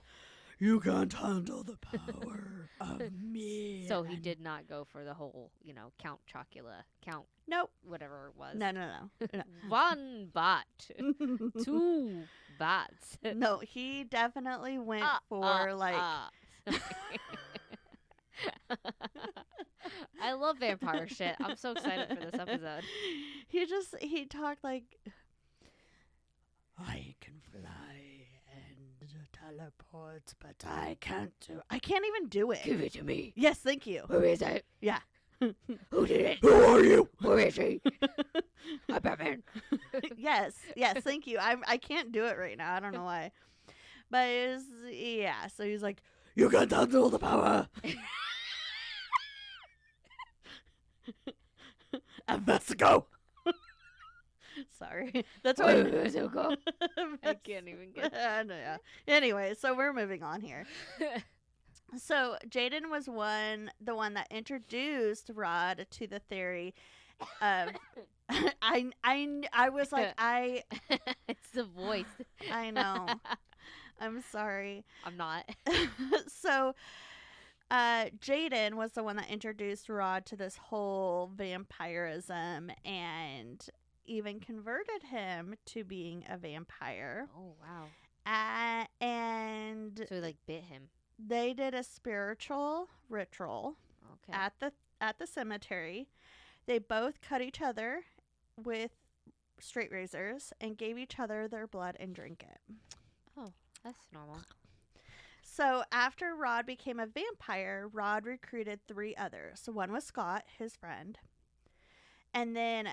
You can't handle the power of me. So he did not go for the whole, Count Chocula, Count Nope. whatever it was. No. One bot, two bots. No, he definitely went for like. I love vampire shit. I'm so excited for this episode. He talked like, I can fly and teleport, but I can't even do it. Give it to me. Yes, thank you. Where is it? Yeah. Who did it? Who are you? Where is he? I'm Batman. Yes, thank you. I can't do it right now. I don't know why. But yeah, so he's like, you can't handle the power. And let's go. Sorry. That's why I can't even get no, yeah. Anyway, so we're moving on here. So Jaden was the one that introduced Rod to the theory of I was like It's the voice. I know. I'm sorry. I'm not. So Jaden was the one that introduced Rod to this whole vampirism and even converted him to being a vampire. Oh wow. And So he like bit him. they did a spiritual ritual Okay. at the cemetery. They both cut each other with straight razors and gave each other their blood and drank it. Oh, that's normal. So after Rod became a vampire, Rod recruited 3 others. So one was Scott, his friend, and then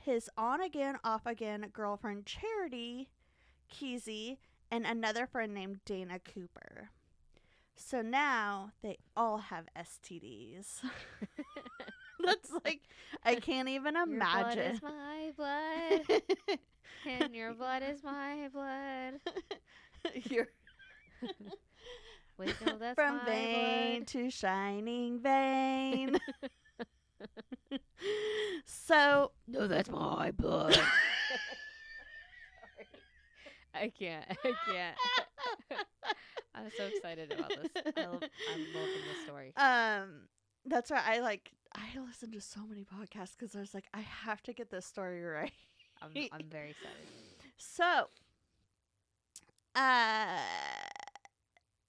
his on again, off again girlfriend Charity Kesey, and another friend named Dana Cooper. So now they all have STDs. That's like, I can't even imagine. Your blood is my blood, and your blood is my blood. Wait, no, that's From my vein blood. to shining vein. So No, that's my blood. Sorry. I can't. I'm so excited about this. I'm loving this story. that's why I listen to so many podcasts because I was like, I have to get this story right. I'm very excited. So, I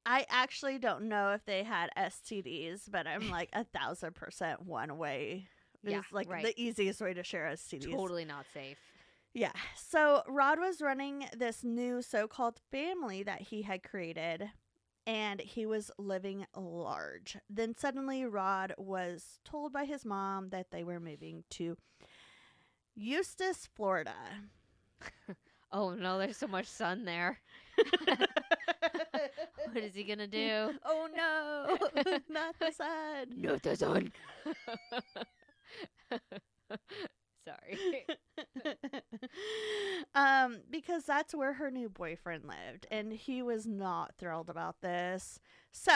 actually don't know if they had STDs, but I'm like 1,000% one way is Yeah, like right. the easiest way to share STDs. Totally not safe. Yeah. So Rod was running this new so-called family that he had created, and he was living large. Then suddenly Rod was told by his mom that they were moving to Eustis, Florida. Oh no, there's so much sun there. What is he gonna do? Oh no, not the sun. Not the sun. Sorry. Because that's where her new boyfriend lived, and he was not thrilled about this. So,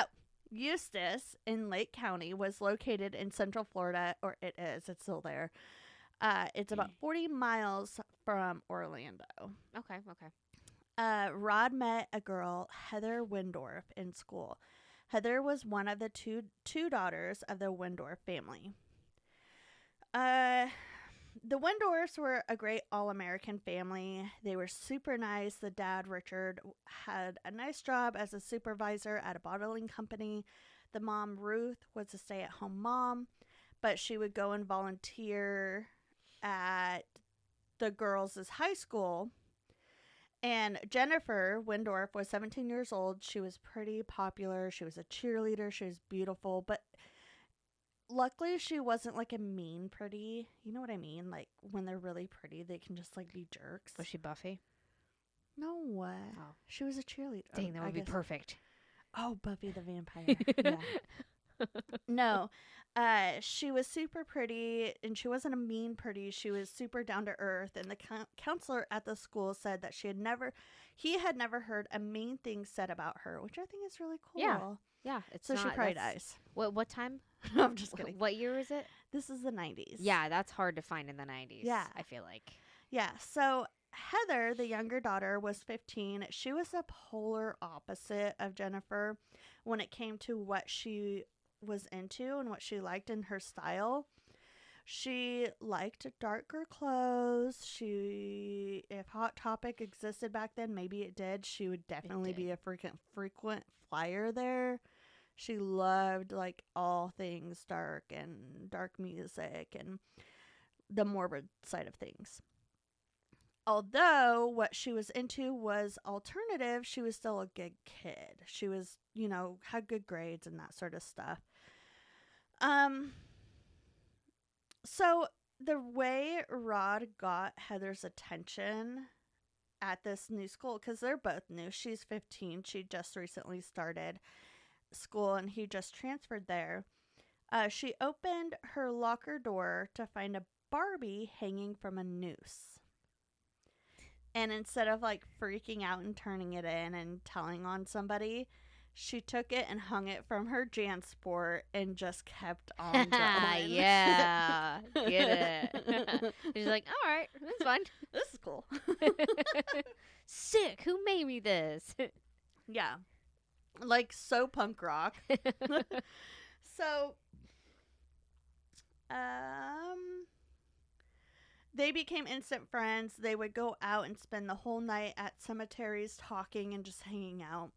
Eustis in Lake County was located in Central Florida, or it is, it's still there. It's about 40 miles from Orlando. Okay. Rod met a girl, Heather Windorf, in school. Heather was one of the two daughters of the Windorf family. The Windorfs were a great all-American family. They were super nice. The dad, Richard, had a nice job as a supervisor at a bottling company. The mom, Ruth, was a stay-at-home mom, but she would go and volunteer at the girls' high school. And Jennifer Windorf was 17 years old. She was pretty popular. She was a cheerleader. She was beautiful, but luckily she wasn't like a mean pretty. You know what I mean? Like when they're really pretty, they can just like be jerks. Was she Buffy? No way. Oh. She was a cheerleader. Dang, that would be perfect. Oh, Buffy the Vampire. Yeah. No. She was super pretty, and she wasn't a mean pretty. She was super down to earth. And the counselor at the school said that he had never heard a mean thing said about her, which I think is really Yeah. cool. Yeah, it's So she not. probably That's dies. what time? I'm just kidding. What year is it? This is the 90s. Yeah, that's hard to find in the 90s. Yeah. I feel like. Yeah. So Heather, the younger daughter, was 15. She was the polar opposite of Jennifer when it came to what she was into and what she liked in her style. She liked darker clothes. If Hot Topic existed back then, maybe it did. She would definitely did. be a frequent flyer there. She loved like all things dark and dark music and the morbid side of things. Although what she was into was alternative, she was still a good kid. She was, had good grades and that sort of stuff. So the way Rod got Heather's attention at this new school, because they're both new. She's 15. She just recently started school and he just transferred there. She opened her locker door to find a Barbie hanging from a noose. And instead of like freaking out and turning it in and telling on somebody, she took it and hung it from her JanSport and just kept on going. Yeah, get it. She's like, all right, that's fine. This is cool. Sick. Who made me this? Yeah. Like so punk rock. So, they became instant friends. They would go out and spend the whole night at cemeteries talking and just hanging out.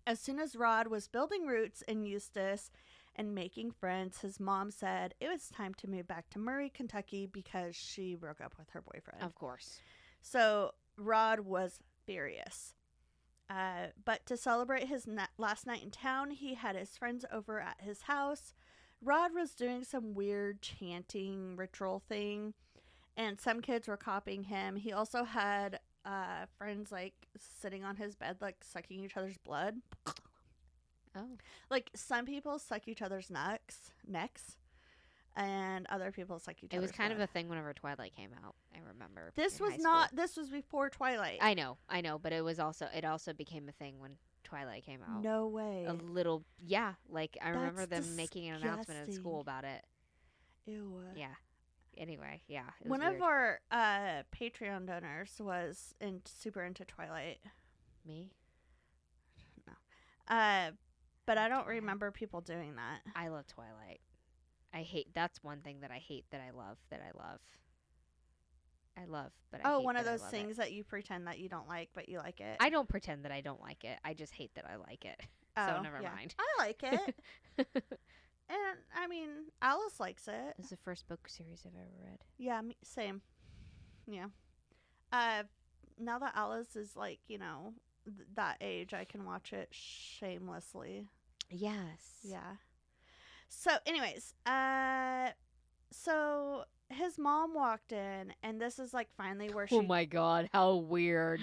As soon as Rod was building roots in Eustis and making friends, his mom said it was time to move back to Murray, Kentucky because she broke up with her boyfriend. Of course. So Rod was furious. But to celebrate his last night in town, he had his friends over at his house. Rod was doing some weird chanting ritual thing, and some kids were copying him. He also had friends like sitting on his bed, like sucking each other's blood. Oh. Like some people suck each other's necks, and other people suck each other's It was kind blood. of a thing whenever Twilight came out. I remember. This in was high not. school. This was before Twilight. I know, but it also became a thing when Twilight came out. No way. A little, yeah. Like I remember That's them making an announcement at school about it. Ew. Yeah. Anyway, yeah. It was One weird. of our Patreon donors was super into Twilight. Me. But I don't remember people doing that. I love Twilight. That's one thing that I hate that I love. I love, but I hate One of that I those love things it. that you pretend that you don't like, but you like it. I don't pretend that I don't like it. I just hate that I like it. So never mind. I like it. And, I mean, Alice likes it. It's the first book series I've ever read. Yeah, same. Yeah. Now that Alice is, like, that age, I can watch it shamelessly. Yes. Yeah. So, anyways, so his mom walked in, and this is, like, finally where she... Oh, my God. How weird.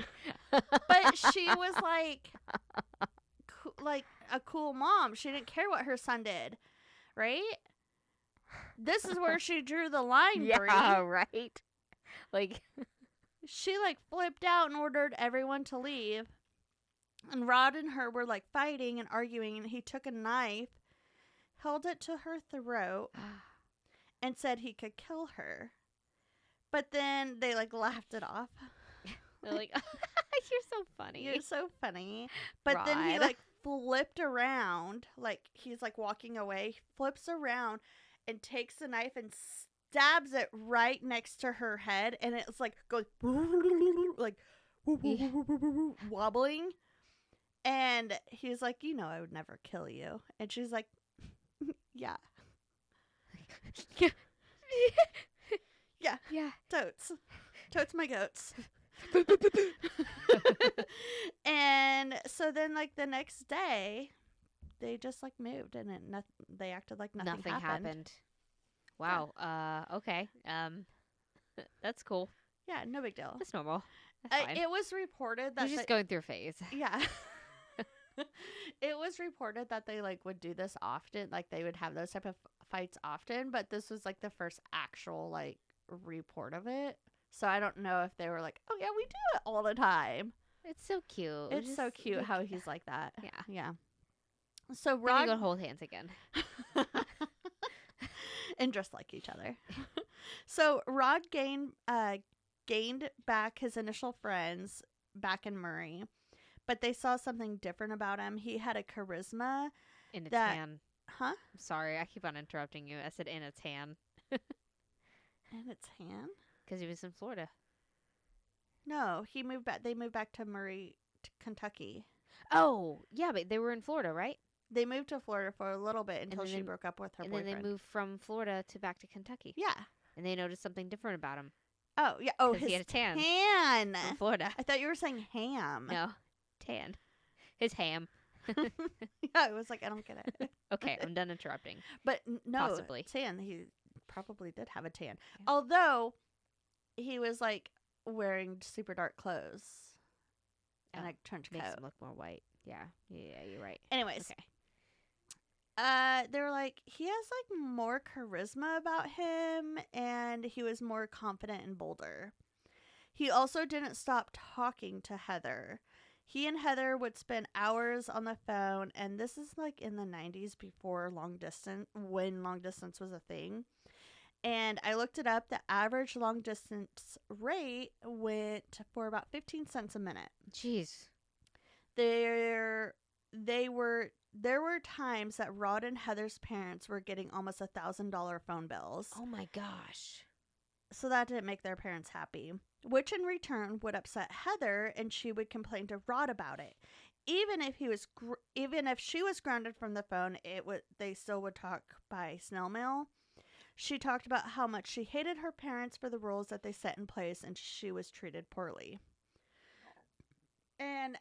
But she was, like a cool mom. She didn't care what her son did. Right? This is where she drew the line, Yeah, Brie. right? Like... She, like, flipped out and ordered everyone to leave. And Rod and her were, like, fighting and arguing, and he took a knife, held it to her throat, and said he could kill her. But then they, like, laughed it off. They're like, you're so funny. You're so funny. But then he, Rod. like, flipped around. Like, he's, like, walking away. Flips around and takes the knife and stabs it right next to her head. And it's, like, going, like, wobbling. And he's like, I would never kill you. And she's like, yeah. Yeah. Yeah. Totes. Totes my goats. And so then, like, the next day, they just, like, moved, and they acted like nothing happened. Wow. Okay. That's cool. Yeah, no big deal. That's normal. That's fine. It was reported that He's just going through a phase. yeah. it was reported that they like would do this often, like they would have those type of fights often, but this was like the first actual like report of it. So I don't know if they were like, oh yeah, we do it all the time. It's so cute. It's so Just, cute like, how he's like that. yeah. Yeah. So Then we Rod go hold hands again. and just like each other. So Rod gained back his initial friends back in Murray, but they saw something different about him. He had a charisma In a that, tan. huh? Sorry, I keep on interrupting you. I said in a tan And it's Han? because he was in Florida. No, he moved back. They moved back to Murray, to Kentucky. Oh, yeah, but they were in Florida, right? They moved to Florida for a little bit until then she they- broke up with her And boyfriend. then they moved from Florida to back to Kentucky. Yeah. And they noticed something different about him. Oh yeah. Oh, 'Cause his he had a tan Han. from Florida. I thought you were saying ham. No, tan. His ham. Yeah, it was like I don't get it. Okay, I'm done interrupting. But no, Possibly. tan. He probably did have a tan. Yeah. Although he was like wearing super dark clothes and Oh, a trench Makes coat. him look more white. Yeah, you're right. Anyways, Okay. they were like he has like more charisma about him, and he was more confident and bolder. He also didn't stop talking to Heather. He and Heather would spend hours on the phone, and this is like in the 90s before long distance, when long distance was a thing. And I looked it up. The average long distance rate went for about 15 cents a minute. Jeez. There were times that Rod and Heather's parents were getting almost $1,000 phone bills. Oh my gosh. So that didn't make their parents happy, which in return would upset Heather, and she would complain to Rod about it. Even if she was grounded from the phone, they still would talk by snail mail. She talked about how much she hated her parents for the rules that they set in place, and she was treated poorly. And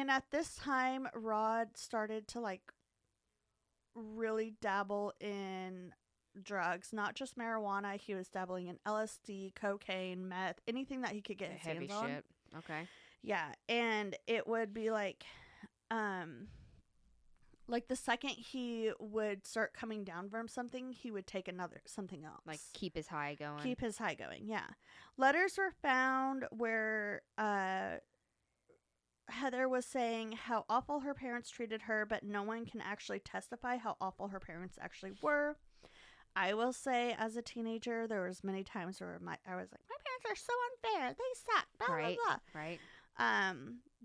at this time, Rod started to like really dabble in drugs, not just marijuana. He was dabbling in LSD, cocaine, meth, anything that he could get his Heavy hands on. shit. Okay. Yeah, and it would be like the second he would start coming down from something, he would take something else. Like keep his high going. Keep his high going, yeah. Letters were found where Heather was saying how awful her parents treated her, but no one can actually testify how awful her parents actually were. I will say, as a teenager, there was many times where I was like, my parents are so unfair. They suck. Blah, Right. blah, blah. Right.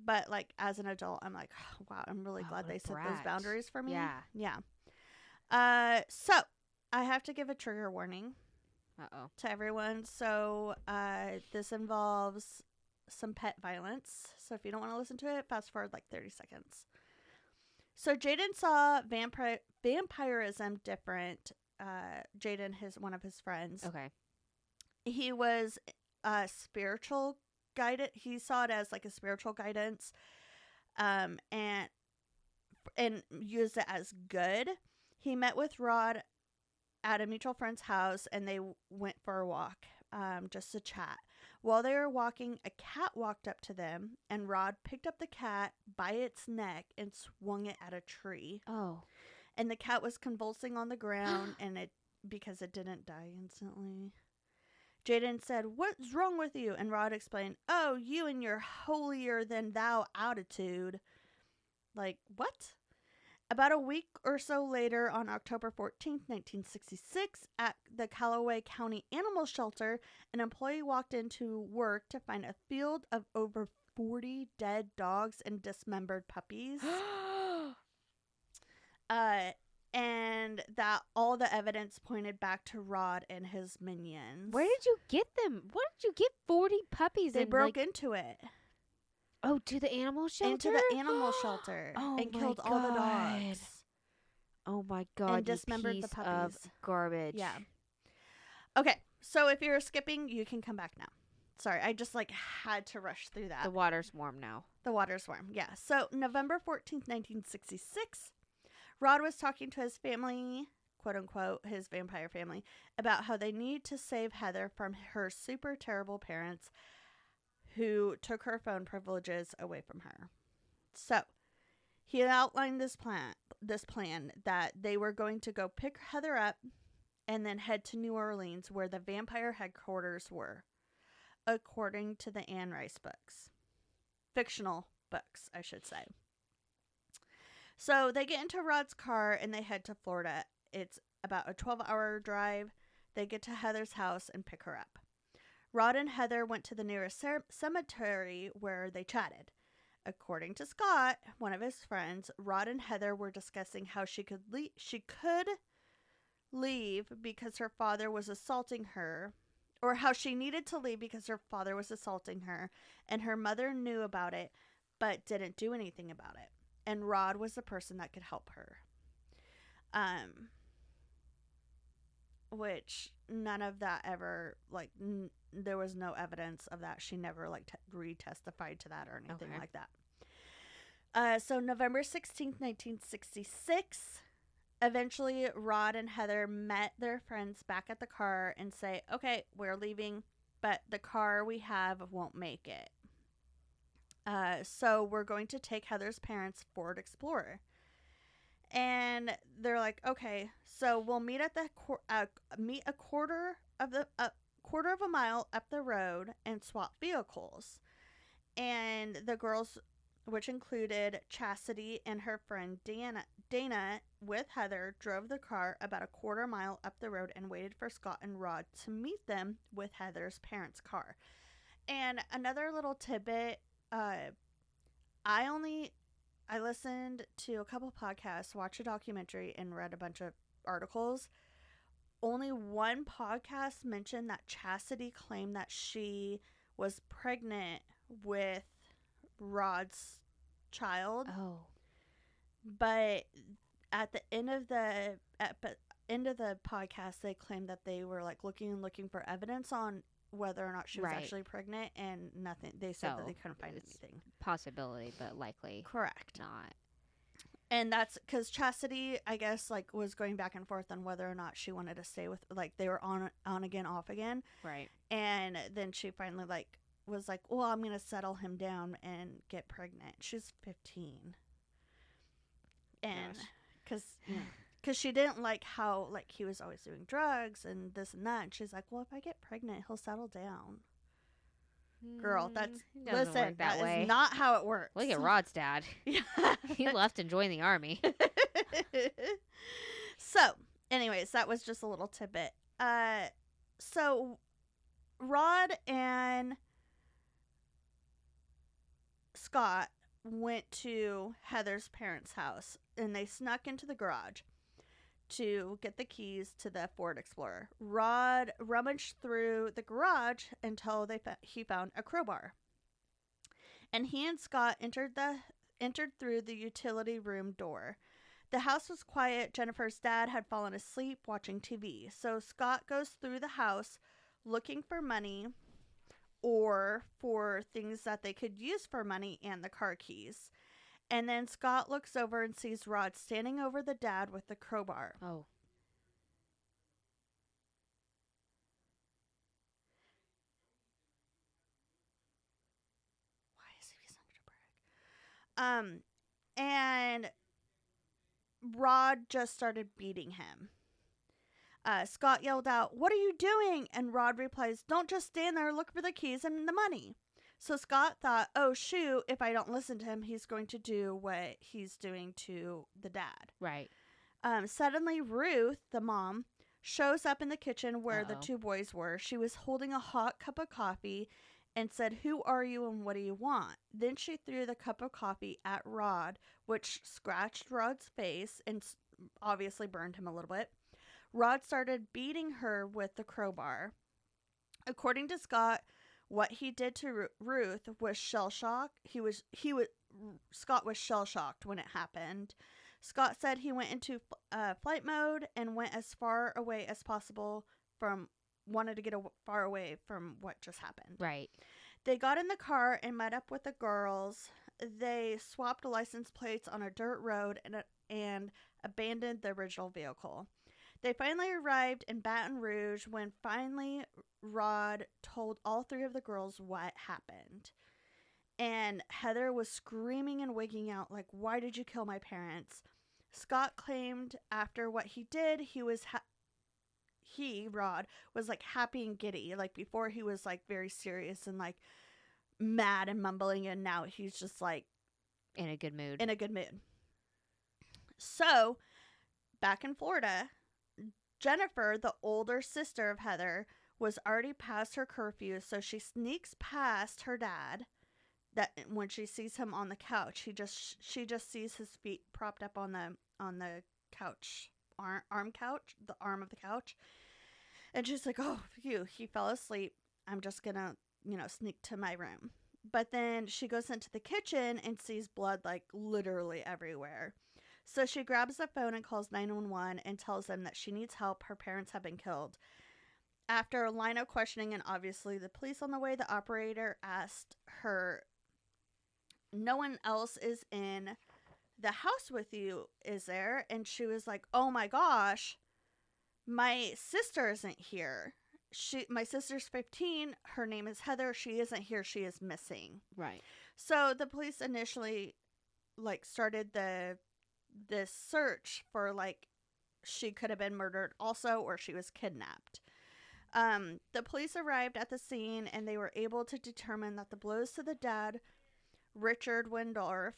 But like as an adult, I'm like, oh, wow, I'm really Wow, glad what a they set those brat. boundaries for me. Yeah. Yeah. So I have to give a trigger warning Uh-oh. to everyone. So this involves some pet violence. So if you don't want to listen to it, fast forward like 30 seconds. So Jaden saw vampirism different. Jaden, one of his friends. Okay. He was spiritual guided. He saw it as like a spiritual guidance, and used it as good. He met with Rod at a mutual friend's house, and they went for a walk, just to chat. While they were walking, a cat walked up to them, and Rod picked up the cat by its neck and swung it at a tree. Oh. And the cat was convulsing on the ground, because it didn't die instantly. Jaden said, "What's wrong with you?" And Rod explained, "Oh, you and your holier than thou attitude." Like, what? About a week or so later, on October 14th, 1966, at the Callaway County Animal Shelter, an employee walked into work to find a field of over 40 dead dogs and dismembered puppies. And that all the evidence pointed back to Rod and his minions. Where did you get them? Where did you get 40 puppies? They and, broke like, into it? Oh, to the animal shelter? Into the animal shelter. Oh and my killed all the God. dogs. Oh my god, And dismembered the piece of puppies. garbage. Yeah. Okay, so if you're skipping, you can come back now. Sorry, I just had to rush through that. The water's warm now. The water's warm, yeah. So November 14th, 1966, Rod was talking to his family, quote unquote, his vampire family, about how they need to save Heather from her super terrible parents who took her phone privileges away from her. So He had outlined this plan that they were going to go pick Heather up and then head to New Orleans where the vampire headquarters were, according to the Anne Rice books. Fictional books, I should say. So they get into Rod's car and they head to Florida. It's about a 12-hour drive. They get to Heather's house and pick her up. Rod and Heather went to the nearest cemetery where they chatted. According to Scott, one of his friends, Rod and Heather were discussing how she could leave because her father was assaulting her, or how she needed to leave because her father was assaulting her, and her mother knew about it but didn't do anything about it. And Rod was the person that could help her. Which none of that ever, like, there was no evidence of that. She never, like, retestified to that or anything like that. So November 16th, 1966, eventually Rod and Heather met their friends back at the car and say, okay, we're leaving, but the car we have won't make it. So we're going to take Heather's parents' Ford Explorer. And they're like, okay, so we'll meet at the meet a quarter of a mile up the road and swap vehicles. And the girls, which included Chastity and her friend Dana with Heather, drove the car about a quarter mile up the road and waited for Scott and Rod to meet them with Heather's parents' car. And another little tidbit, I listened to a couple podcasts, watched a documentary, and read a bunch of articles. Only one podcast mentioned that Chastity claimed that she was pregnant with Rod's child. Oh. But at the end of the podcast, they claimed that they were like looking for evidence on whether or not she was actually pregnant, and nothing. They said that they couldn't find anything. Possibility, but likely correct not. And that's because Chastity, I guess, like, was going back and forth on whether or not she wanted to stay with, like, they were on again, off again. Right. And then she finally, like, was like, well, I'm gonna settle him down and get pregnant. She's 15, and because she didn't like how, like, he was always doing drugs and this and that. And she's like, well, if I get pregnant, he'll settle down. Girl, that's that way. Is not how it works. Look at Rod's dad. Yeah. He left and joined the army. So, anyways, that was just a little tidbit. So Rod and Scott went to Heather's parents' house, and they snuck into the garage to get the keys to the Ford Explorer. Rod rummaged through the garage until he found a crowbar. And he and Scott entered through the utility room door. The house was quiet. Jennifer's dad had fallen asleep watching TV. So Scott goes through the house looking for money or for things that they could use for money and the car keys. And then Scott looks over and sees Rod standing over the dad with the crowbar. Oh. Why is he such a prick? And Rod just started beating him. Scott yelled out, "What are you doing?" And Rod replies, "Don't just stand there, look for the keys and the money." So Scott thought, oh, shoot, if I don't listen to him, he's going to do what he's doing to the dad. Right. Suddenly, Ruth, the mom, shows up in the kitchen where the two boys were. She was holding a hot cup of coffee and said, "Who are you and what do you want?" Then she threw the cup of coffee at Rod, which scratched Rod's face and obviously burned him a little bit. Rod started beating her with the crowbar. According to Scott, what he did to Ruth was shell shock. Scott was shell shocked when it happened. Scott said he went into flight mode and went as far away as possible wanted to get far away from what just happened. Right. They got in the car and met up with the girls. They swapped license plates on a dirt road and abandoned the original vehicle. They finally arrived in Baton Rouge when finally Rod told all three of the girls what happened. And Heather was screaming and wigging out, like, why did you kill my parents? Scott claimed after what he did, Rod, was like happy and giddy. Like before he was like very serious and like mad and mumbling, and now he's just like In a good mood. in a good mood. So, back in Florida, Jennifer, the older sister of Heather, was already past her curfew, so she sneaks past her dad. That when she sees him on the couch, she just sees his feet propped up on the couch, arm couch, the arm of the couch, and she's like, "Oh, phew, he fell asleep. I'm just gonna, sneak to my room." But then she goes into the kitchen and sees blood like literally everywhere. So she grabs the phone and calls 911 and tells them that she needs help. Her parents have been killed. After a line of questioning and obviously the police on the way, the operator asked her, "No one else is in the house with you, is there?" And she was like, "Oh my gosh, my sister isn't here. My sister's 15. Her name is Heather. She isn't here. She is missing." Right. So the police initially like started this search for like she could have been murdered also, or she was kidnapped. The police arrived at the scene and they were able to determine that the blows to the dad, Richard Wendorf,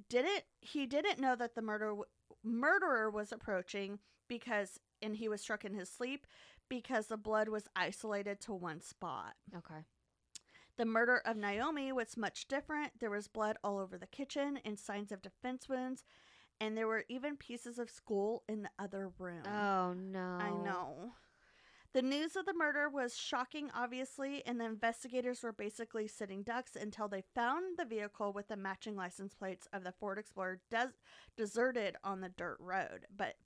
didn't know that the murderer was approaching and he was struck in his sleep because the blood was isolated to one spot. Okay. The murder of Naomi was much different. There was blood all over the kitchen and signs of defense wounds, and there were even pieces of skull in the other room. Oh, no. I know. The news of the murder was shocking, obviously, and the investigators were basically sitting ducks until they found the vehicle with the matching license plates of the Ford Explorer deserted on the dirt road. But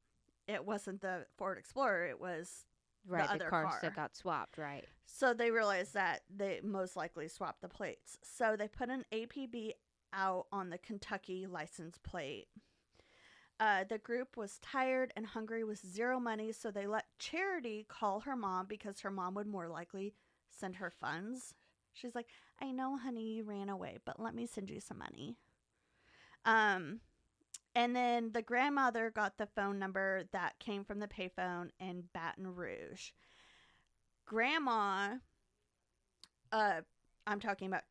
it wasn't the Ford Explorer, it was Right, the other cars car. that got swapped, right. So they realized that they most likely swapped the plates. So they put an APB out on the Kentucky license plate. The group was tired and hungry with zero money, so they let Charity call her mom because her mom would more likely send her funds. She's like, "I know, honey, you ran away, but let me send you some money." And then the grandmother got the phone number that came from the payphone in Baton Rouge. Grandma, I'm talking about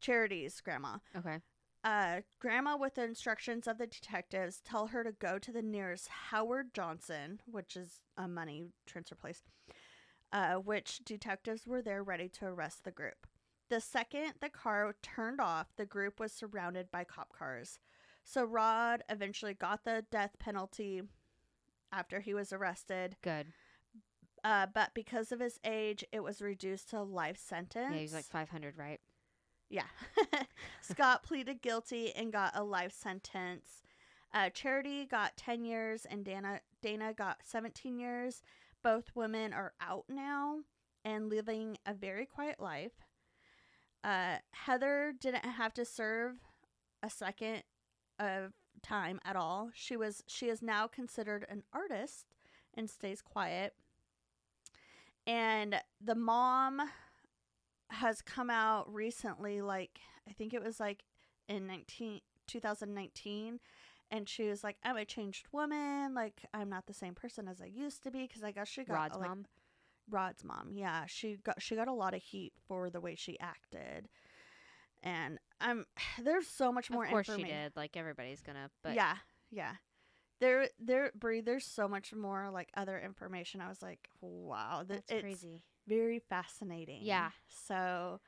Charity's grandma. Okay. Grandma, with the instructions of the detectives, tell her to go to the nearest Howard Johnson, which is a money transfer place, which detectives were there ready to arrest the group. The second the car turned off, the group was surrounded by cop cars. So Rod eventually got the death penalty after he was arrested. Good. But because of his age, it was reduced to a life sentence. Yeah, he's like 500, right? Yeah. Scott pleaded guilty and got a life sentence. Charity got 10 years and Dana got 17 years. Both women are out now and living a very quiet life. Heather didn't have to serve a second of time at all. She is now considered an artist and stays quiet. And the mom has come out recently, like I think it was like in 2019, and she was like, "I'm a changed woman, like I'm not the same person as I used to be," because I guess she got Rod's mom. Yeah, she got a lot of heat for the way she acted. And there's so much more information. Of course she did, like everybody's gonna, but yeah. Brie, there's so much more like other information. I was like, wow, that's crazy. Very fascinating. Yeah. So,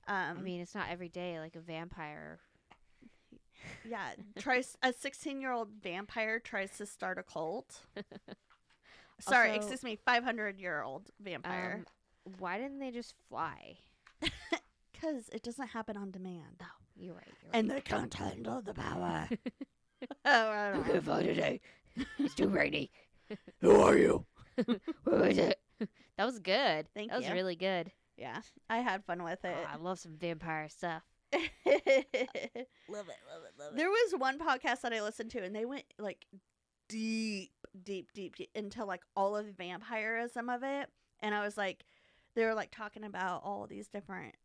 I mean, it's not every day like a vampire. Yeah, a 16-year-old vampire tries to start a cult. Sorry, Also, excuse me, 500-year-old vampire. Why didn't they just fly? Because it doesn't happen on demand. Oh, you're right. And they can't handle the power. I can't fly today. It's too rainy. Who are you? Who is it? That was good. Thank That was you. really good. Yeah, I had fun with it. Oh, I love some vampire stuff. Love it. There was one podcast that I listened to, and they went like deep into like all of the vampirism of it. And I was like, they were like talking about all these different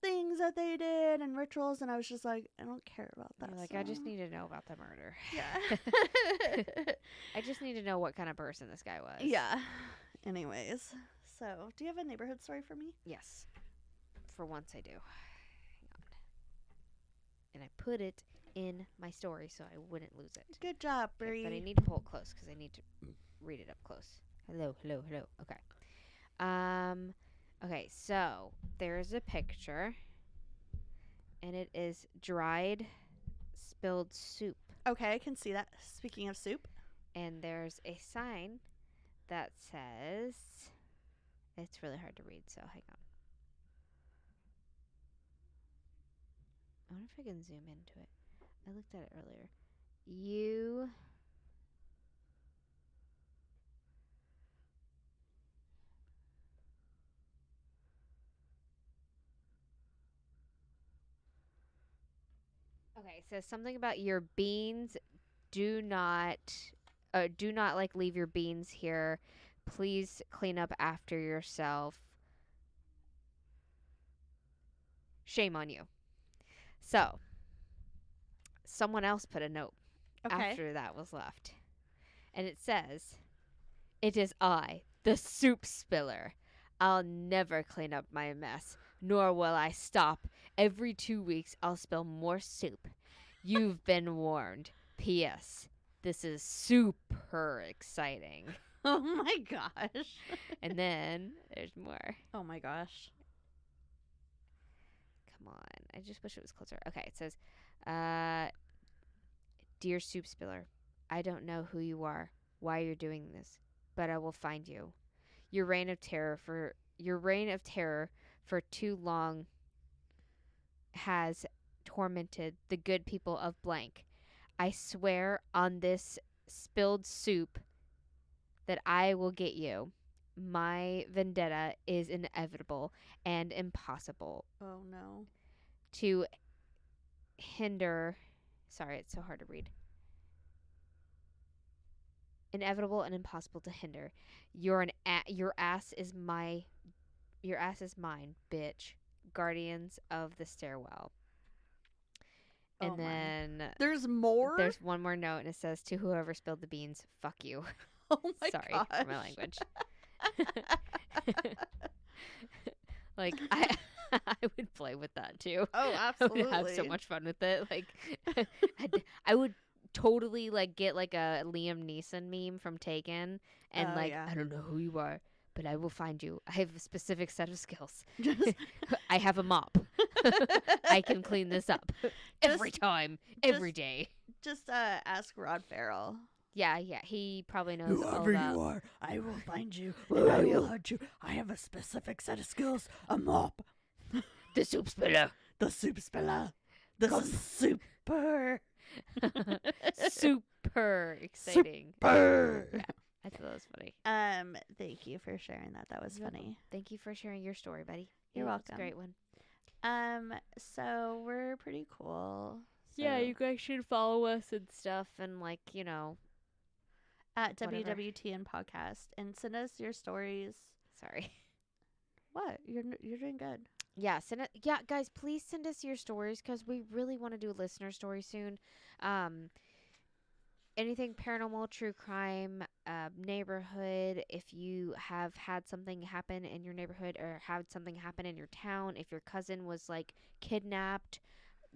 things that they did and rituals, and I was just like, I don't care about that. You're like, I just stuff." need to know about the murder. Yeah. I just need to know what kind of person this guy was. Yeah. Anyways, so do you have a neighborhood story for me? Yes. For once I do. Hang on. And I put it in my story so I wouldn't lose it. Good job, Bree. Okay, but I need to pull it close because I need to read it up close. Hello, hello, hello. Okay. Okay, so there's a picture, and it is dried spilled soup. Okay, I can see that. Speaking of soup. And there's a sign that says, it's really hard to read, so hang on. I wonder if I can zoom into it. I looked at it earlier. You Okay, it says something about your beans. Do not like leave your beans here. Please clean up after yourself. Shame on you. So, someone else put a note Okay. after that was left. And it says, "It is I, the soup spiller. I'll never clean up my mess, nor will I stop. Every 2 weeks, I'll spill more soup. You've been warned. P.S. This is super exciting." Oh my gosh. And then there's more. Oh my gosh. Come on. I just wish it was closer. Okay, it says, "Dear soup spiller, I don't know who you are, why you're doing this, but I will find you. Your reign of terror for too long has tormented the good people of blank. I swear on this spilled soup that I will get you. My vendetta is inevitable and impossible Oh no. to hinder." Sorry, it's so hard to read. "Inevitable and impossible to hinder. Your ass is mine, bitch. Guardians of the stairwell." And Oh my. then There's more? there's one more note, and it says, "To whoever spilled the beans, fuck you." Oh my Sorry gosh. for my language. Like, I I would play with that too. Oh, I absolutely. would have so much fun with it. Like, I would totally like get like a Liam Neeson meme from Taken, and Oh, like, yeah. "I don't know who you are, but I will find you. I have a specific set of skills. Just I have a mop. I can clean this up every Just- time, every day." just ask Rod Farrell. Yeah, he probably knows all Whoever about. you are, I will find you and I will hunt you. I have a specific set of skills. A mop. The soup spiller. The soup spiller. This is super. Super exciting. Super. Yeah. I thought that was funny. Thank you for sharing that. That was You're welcome. funny. Thank you for sharing your story, buddy. You're It's a welcome. great one. So we're pretty cool. Yeah, So- you guys should follow us and stuff, and like, you know, at whatever. WWTN podcast and send us your stories. sorry. What? You're doing good. Yeah, send it. Yeah, guys, please send us your stories because we really want to do a listener story soon. Anything paranormal, true crime, neighborhood. If you have had something happen in your neighborhood or had something happen in your town, if your cousin was like kidnapped,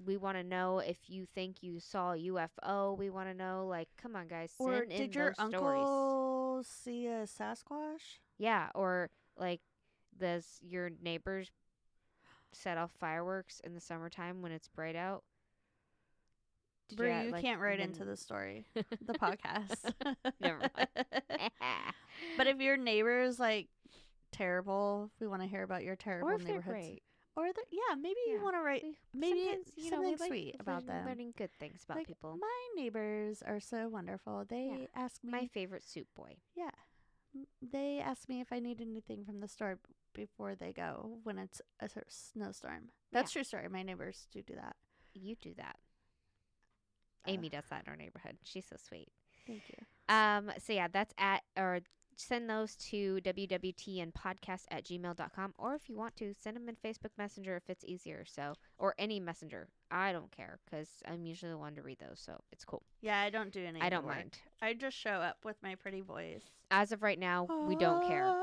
we want to know. If you think you saw a UFO, we want to know. Like, come on, guys, send Or in did your those stories. uncle see a Sasquatch? Yeah, or like, does your neighbors set off fireworks in the summertime when it's bright out? Did Brie, ha- you like, can't write then- into the story, the podcast. Never mind. But if your neighbor is like terrible, we want to hear about your terrible Or if they're neighborhoods. great. Or maybe you Yeah. want to write We- maybe sometimes, you know, something we like sweet about them. learning good things about Like, people. my neighbors are so wonderful. They ask me, My favorite soup boy. they ask me if I need anything from the store before they go when it's a snowstorm. That's true story. My neighbors do that. You do that. Uh, Amy does that in our neighborhood. She's so sweet. Thank you. So yeah, that's at or send those to wwtnpodcast@gmail.com, or if you want to, send them in Facebook Messenger if it's easier. So, or any messenger. I don't care because I'm usually the one to read those, so it's cool. Yeah, I don't do any I of the don't work. mind. I just show up with my pretty voice. As of right now, we don't care.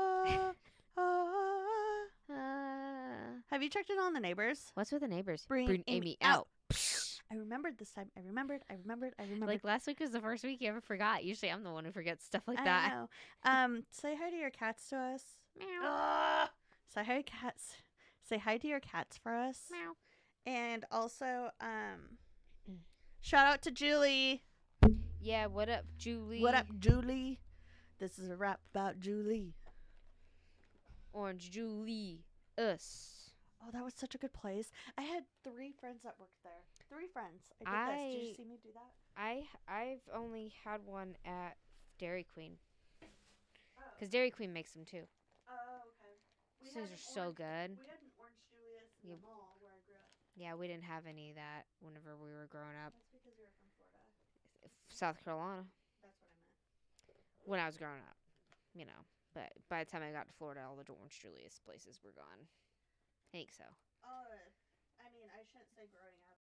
Have you checked in on the neighbors? What's with the neighbors? Bring Amy out. out. I remembered this time. I remembered. Like last week was the first week you ever forgot. Usually I'm the one who forgets stuff like I that. know. Say hi to your cats to us. Meow. Say hi, cats. Say hi to your cats for us. Meow. And also, shout out to Julie. Yeah, what up, Julie? What up, Julie? This is a rap about Julie. Orange Julie. Us. Oh, that was such a good place. I had 3 friends that worked there. 3 friends. I did this. Did you see me do that? I've only had one at Dairy Queen. Because Dairy Queen makes them too. Oh, okay. Those things are so good. We had an Orange Julius in the mall where I grew up. Yeah, we didn't have any of that whenever we were growing up. That's because you were from Florida. South Carolina. That's what I meant. When I was growing up. You know. But by the time I got to Florida, all the Orange Julius places were gone. I think so. I mean, I shouldn't say growing up.